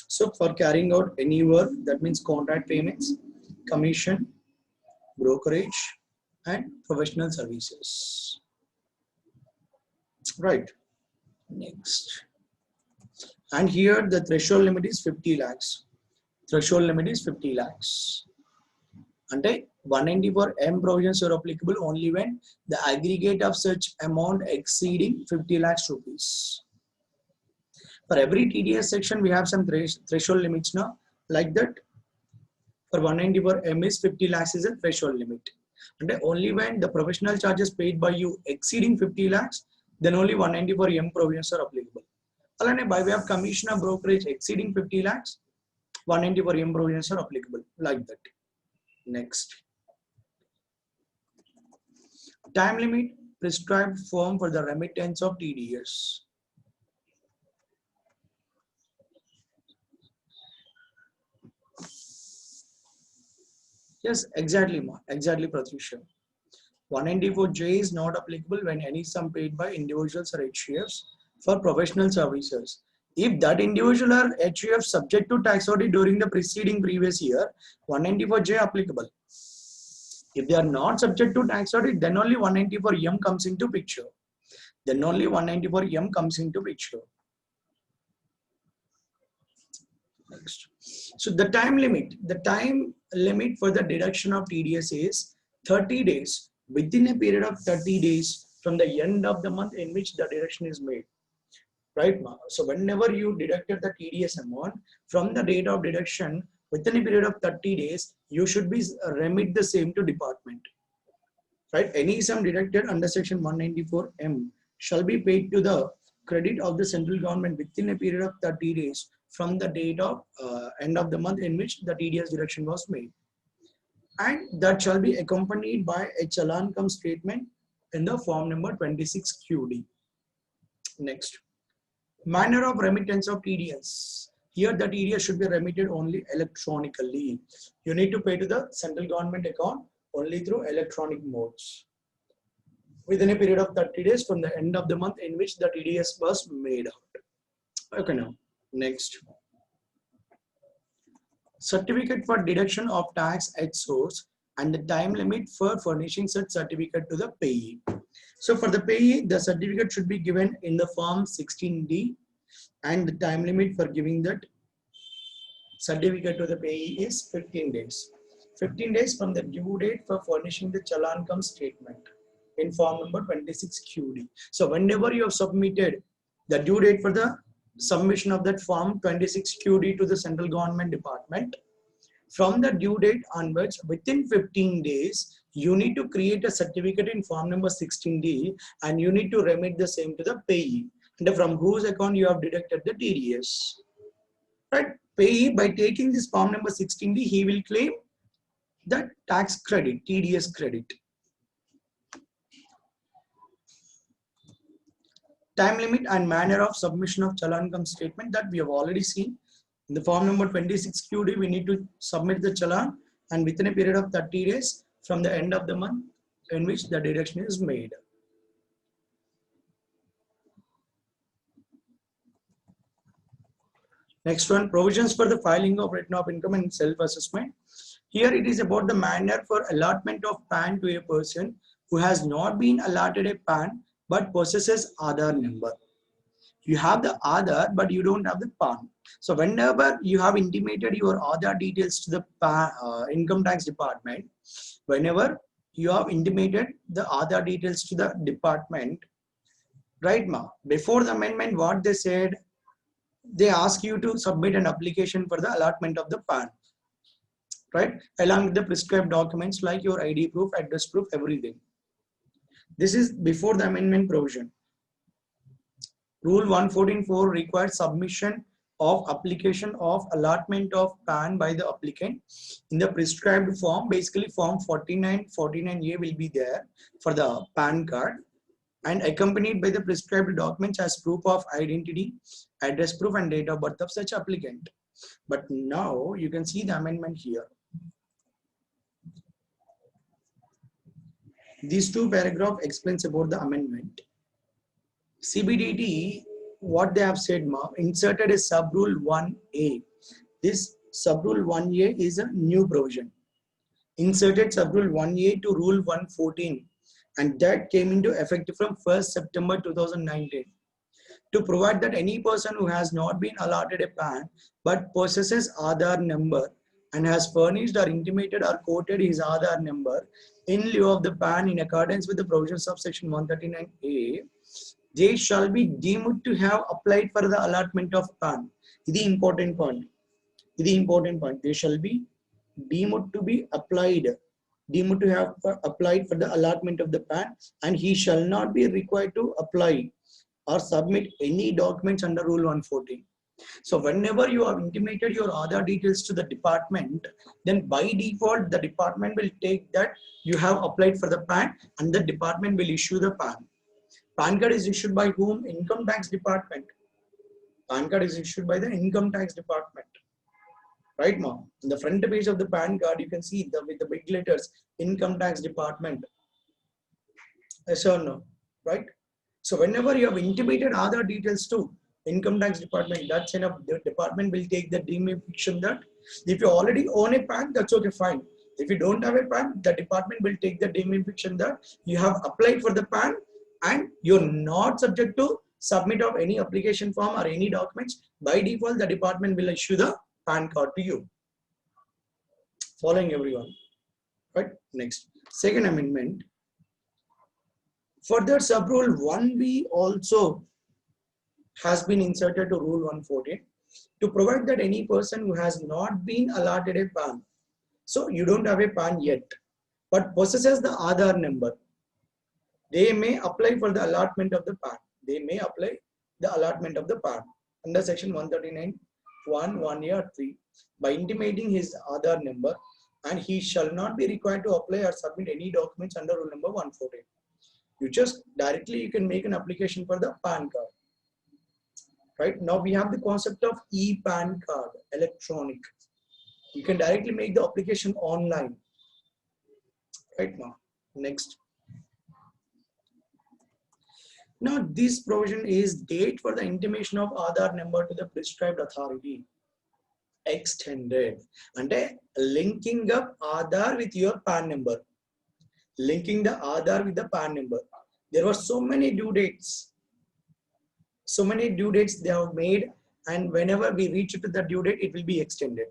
So for carrying out any work, that means contract payments, commission, brokerage, and professional services. Right. Next. And here the threshold limit is 50 lakhs. Threshold limit is 50 lakhs. And 194M provisions are applicable only when the aggregate of such amount exceeding 50 lakhs rupees. For every TDS section, we have some threshold limits now. Like that, for 194M is 50 lakhs is a threshold limit. And only when the professional charges paid by you exceeding 50 lakhs, then only 194M provisions are applicable. Alane, by way of commission or brokerage exceeding 50 lakhs, 194M provisions are applicable. Like that. Next. Time limit prescribed form for the remittance of TDS. Yes, exactly, ma. Exactly, Pratyusha. 194J is not applicable when any sum paid by individuals or HUFs for professional services. If that individual or HUF subject to tax audit during the preceding previous year, 194J applicable. If they are not subject to tax audit, then only 194M comes into picture. Then only 194M comes into picture. Next. So the time limit for the deduction of TDS is 30 days. Within a period of 30 days from the end of the month in which the deduction is made. Right, ma? So whenever you deducted the TDS amount from the date of deduction within a period of 30 days, you should be remit the same to department. Right? Any sum deducted under section 194M shall be paid to the credit of the central government within a period of 30 days from the date of end of the month in which the TDS deduction was made. And that shall be accompanied by a challan cum statement in the form number 26QD. Next. Manner of remittance of TDS. Here the TDS should be remitted only electronically. You need to pay to the central government account only through electronic modes. Within a period of 30 days from the end of the month in which the TDS was made out. Okay, now, next. Certificate for deduction of tax at source and the time limit for furnishing such certificate to the payee. So for the payee, the certificate should be given in the form 16D and the time limit for giving that certificate to the payee is 15 days. 15 days from the due date for furnishing the challan cum statement in form number 26QD. So whenever you have submitted the due date for the submission of that form 26QD to the central government department, from the due date onwards, within 15 days, you need to create a certificate in form number 16D and you need to remit the same to the payee. And from whose account you have deducted the TDS. Right? Payee, by taking this form number 16D, he will claim the tax credit, TDS credit. Time limit and manner of submission of challan cum statement that we have already seen. In the form number 26QD, we need to submit the challan and within a period of 30 days from the end of the month in which the deduction is made. Next one, provisions for the filing of return of income and self-assessment. Here it is about the manner for allotment of PAN to a person who has not been allotted a PAN but possesses Aadhaar number. You have the Aadhaar but you don't have the PAN. So whenever you have intimated your Aadhaar details to the income tax department, whenever you have intimated the Aadhaar details to the department, right ma, before the amendment what they said, they ask you to submit an application for the allotment of the PAN, right? Along with the prescribed documents like your ID proof, address proof, everything. This is before the amendment provision. Rule 114.4 requires submission of application of allotment of PAN by the applicant in the prescribed form. Basically, form 49A will be there for the PAN card and accompanied by the prescribed documents as proof of identity, address proof, and date of birth of such applicant. But now you can see the amendment here. These two paragraphs explains about the amendment. CBDT, what they have said, inserted a sub rule 1A. This sub rule 1A is a new provision. Inserted sub rule 1A to rule 114, and that came into effect from 1st September 2019 to provide that any person who has not been allotted a PAN but possesses Aadhaar number and has furnished or intimated or quoted his Aadhaar number in lieu of the PAN in accordance with the provisions of section 139A, they shall be deemed to have applied for the allotment of PAN. This is the important point. This is the important point. They shall be deemed to be applied, deemed to have applied for the allotment of the PAN, and he shall not be required to apply or submit any documents under Rule 114. So whenever you have intimated your Aadhaar details to the department, then by default, the department will take that you have applied for the PAN and the department will issue the PAN. PAN card is issued by whom? Income tax department. PAN card is issued by the income tax department. Right now, in the front page of the PAN card, you can see with the big letters, income tax department. Yes or no? Right? So whenever you have intimated other details to income tax department, that's enough. The department will take the deemed fiction that if you already own a PAN, that's okay, fine. If you don't have a PAN, the department will take the deemed fiction that you have applied for the PAN and you're not subject to submit of any application form or any documents. By default, the department will issue the PAN card to you. Following everyone. Right? Next. Second amendment. Further, sub rule 1B also has been inserted to rule 114 to provide that any person who has not been allotted a PAN, so you don't have a PAN yet, but possesses the Aadhaar number, they may apply for the allotment of the PAN. They may apply the allotment of the PAN under section 139(1)(1)(a) or 3 by intimating his Aadhaar number, and he shall not be required to apply or submit any documents under rule number 114. You just directly you can make an application for the PAN card. Right now we have the concept of e-PAN card, electronic. You can directly make the application online. Right now, next. Now this provision is date for the intimation of Aadhaar number to the prescribed authority extended, and linking up Aadhaar with your PAN number. Linking the Aadhaar with the PAN number. There were so many due dates. So many due dates they have made, and whenever we reach to the due date, it will be extended.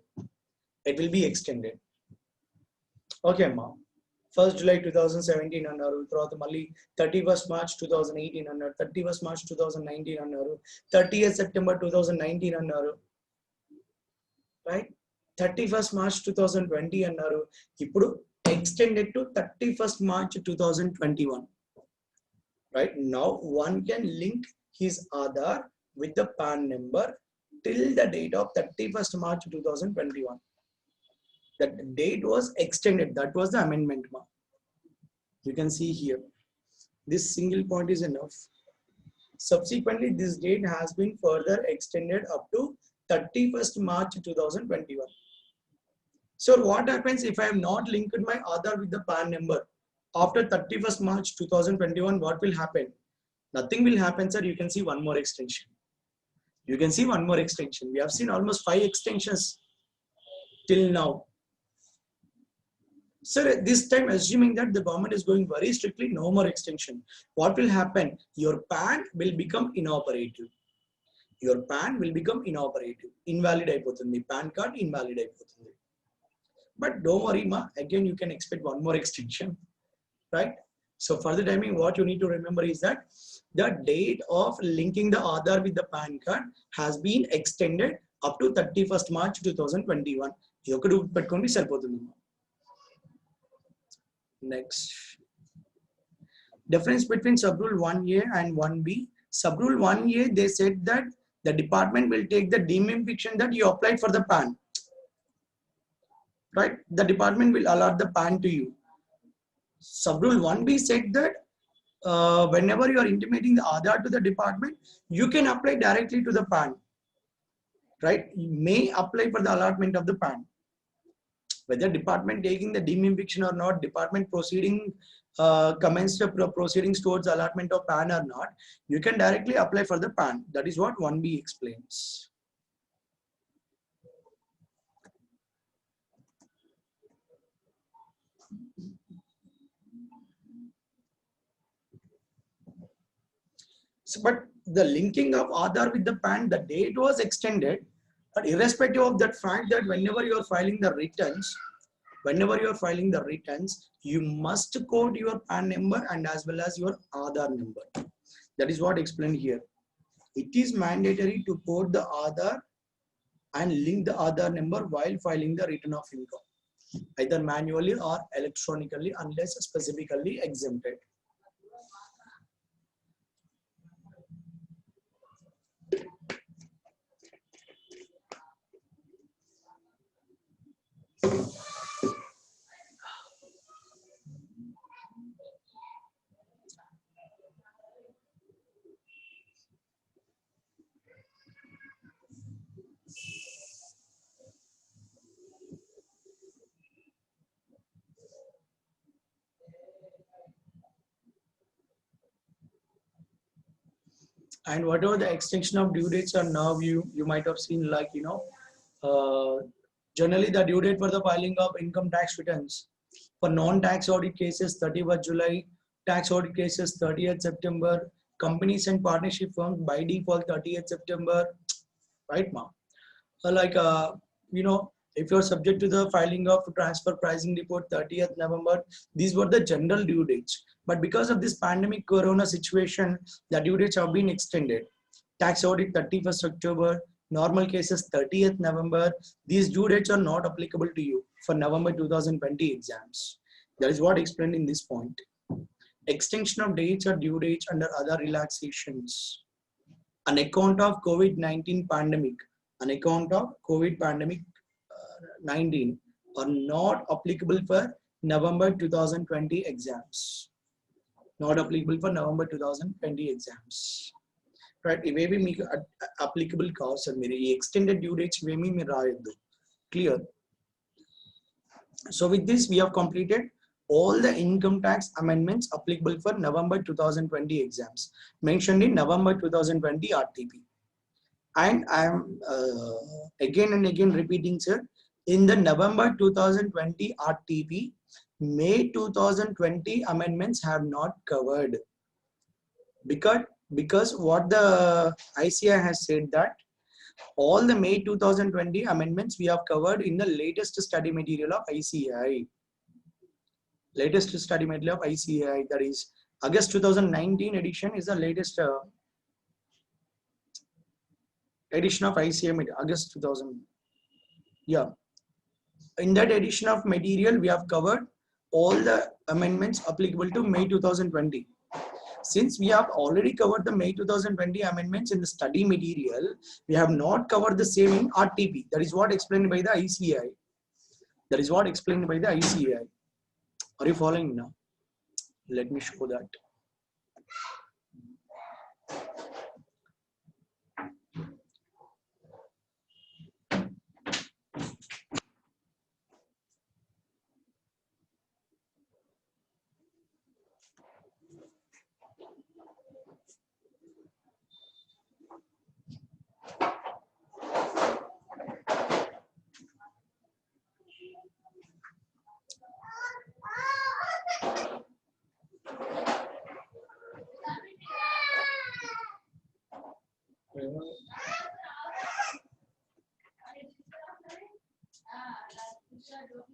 It will be extended. Okay, ma. 1st July 2017 అన్నారు, తర్వాత మళ్ళీ 31st March 2018 అన్నారు, 31st March 2019 అన్నారు, 30th September 2019 అన్నారు, right? 31st March 2020 అన్నారు, ఇప్పుడు extended to 31st March 2021. Right now, one can link his Aadhaar with the PAN number till the date of 31st March 2021. That date was extended. That was the amendment. You can see here. This single point is enough. Subsequently, this date has been further extended up to 31st March 2021. So what happens if I have not linked my Aadhaar with the PAN number? after 31st March 2021, what will happen? Nothing will happen, sir. You can see one more extension. You can see one more extension. We have seen almost 5 extensions till now. Sir, this time assuming that the government is going very strictly, no more extension. What will happen? Your PAN will become inoperative. Your PAN will become inoperative. Invalid అయిపోతుంది. PAN card invalid అయిపోతుంది. But don't worry, ma. Again, you can expect one more extension, right? So for the timing, what you need to remember is that the date of linking the Aadhaar with the PAN card has been extended up to 31st March 2021. ఇది ఒకటి పెట్టుకోండి సరిపోతుంది. Next. Difference between subrule 1A and 1B. Subrule 1A, they said that the department will take the demean that you applied for the PAN. Right? The department will allot the PAN to you. Subrule 1B said that whenever you are intimating the Aadhaar to the department, you can apply directly to the PAN. Right? You may apply for the allotment of the PAN. Whether department taking the deemed or not, department proceeding commenced proceedings towards allotment of PAN or not, you can directly apply for the PAN. That is what 1B explains. So, but the linking of Aadhaar with the PAN, the date was extended, but irrespective of that fact that whenever you are filing the returns, you must quote your PAN number and as well as your Aadhaar number. That is what explained here. It is mandatory to quote the Aadhaar and link the Aadhaar number while filing the return of income, either manually or electronically unless specifically exempted. And whatever the extension of due dates are now, you might have seen, like, generally the due date for the filing of income tax returns for non-tax audit cases 31st July, tax audit cases 30th September, companies and partnership firms by default 30th September, right, ma'am? If you're subject to the filing of transfer pricing report 30th November, these were the general due dates. But because of this pandemic corona situation, the due dates have been extended. Tax audit 31st October, normal cases 30th November. These due dates are not applicable to you for November 2020 exams. That is what explained in this point. Extension of dates or due dates under other relaxations. On account of COVID-19 pandemic, on account of COVID pandemic 19 are not applicable for November 2020 exams. Not applicable for November 2020 exams. Right? Ivevi meeku applicable cause and extended due dates ivemi meer raayaddu. Clear? So with this we have completed all the income tax amendments applicable for November 2020 exams mentioned in November 2020 RTP. And I am again and again repeating, sir, in the November 2020 RTP, May 2020 amendments have not covered. Because what the ICI has said that all the May 2020 amendments we have covered in the latest study material of ICI. Latest study material of ICI, that is August 2019 edition is the latest edition of ICI, August 2000. Yeah. In that edition of material, we have covered all the amendments applicable to May 2020. Since we have already covered the May 2020 amendments in the study material, we have not covered the same in RTP. That is what explained by the ICI. That is what explained by the ICI. Are you following now? Let me show that.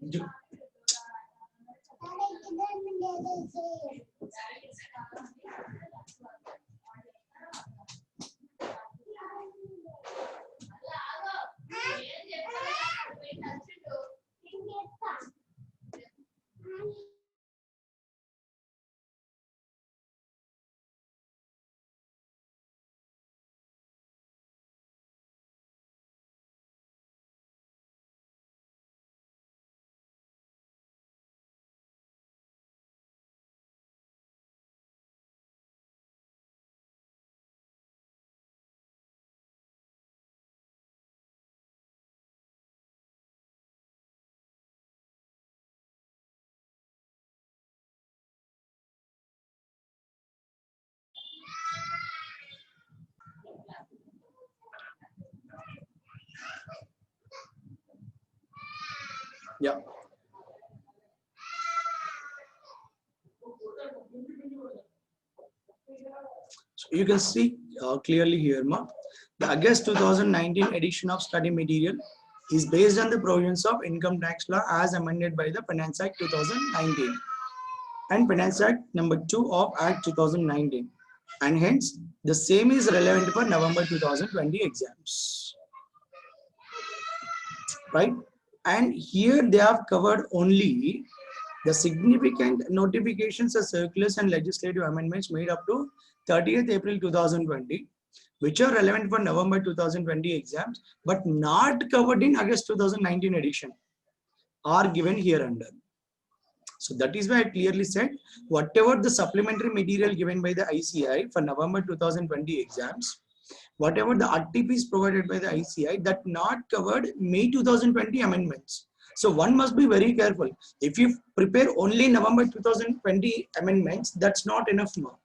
You- Yeah. So you can see clearly here, ma. The August 2019 edition of study material is based on the provisions of income tax law as amended by the Finance Act 2019 and Finance Act number 2 of Act 2019, and hence the same is relevant for November 2020 exams, right? And here they have covered only the significant notifications of circulars and legislative amendments made up to 30th April 2020, which are relevant for November 2020 exams, but not covered in August 2019 edition, are given here under. So that is why I clearly said, whatever the supplementary material given by the ICI for November 2020 exams, whatever the RTPs provided by the ICI, that not covered May 2020 amendments. So one must be very careful. If you prepare only November 2020 amendments, that's not enough now.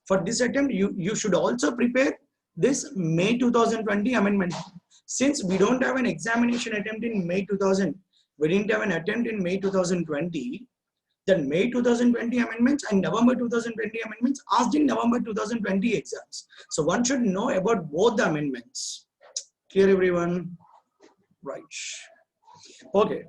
For this attempt, you should also prepare this May 2020 amendment. Since we don't have an examination attempt in May 2000, we didn't have an attempt in May 2020, then May 2020 amendments and November 2020 amendments asked in November 2020 exams. So one should know about both the amendments. Clear, everyone? Right. Okay.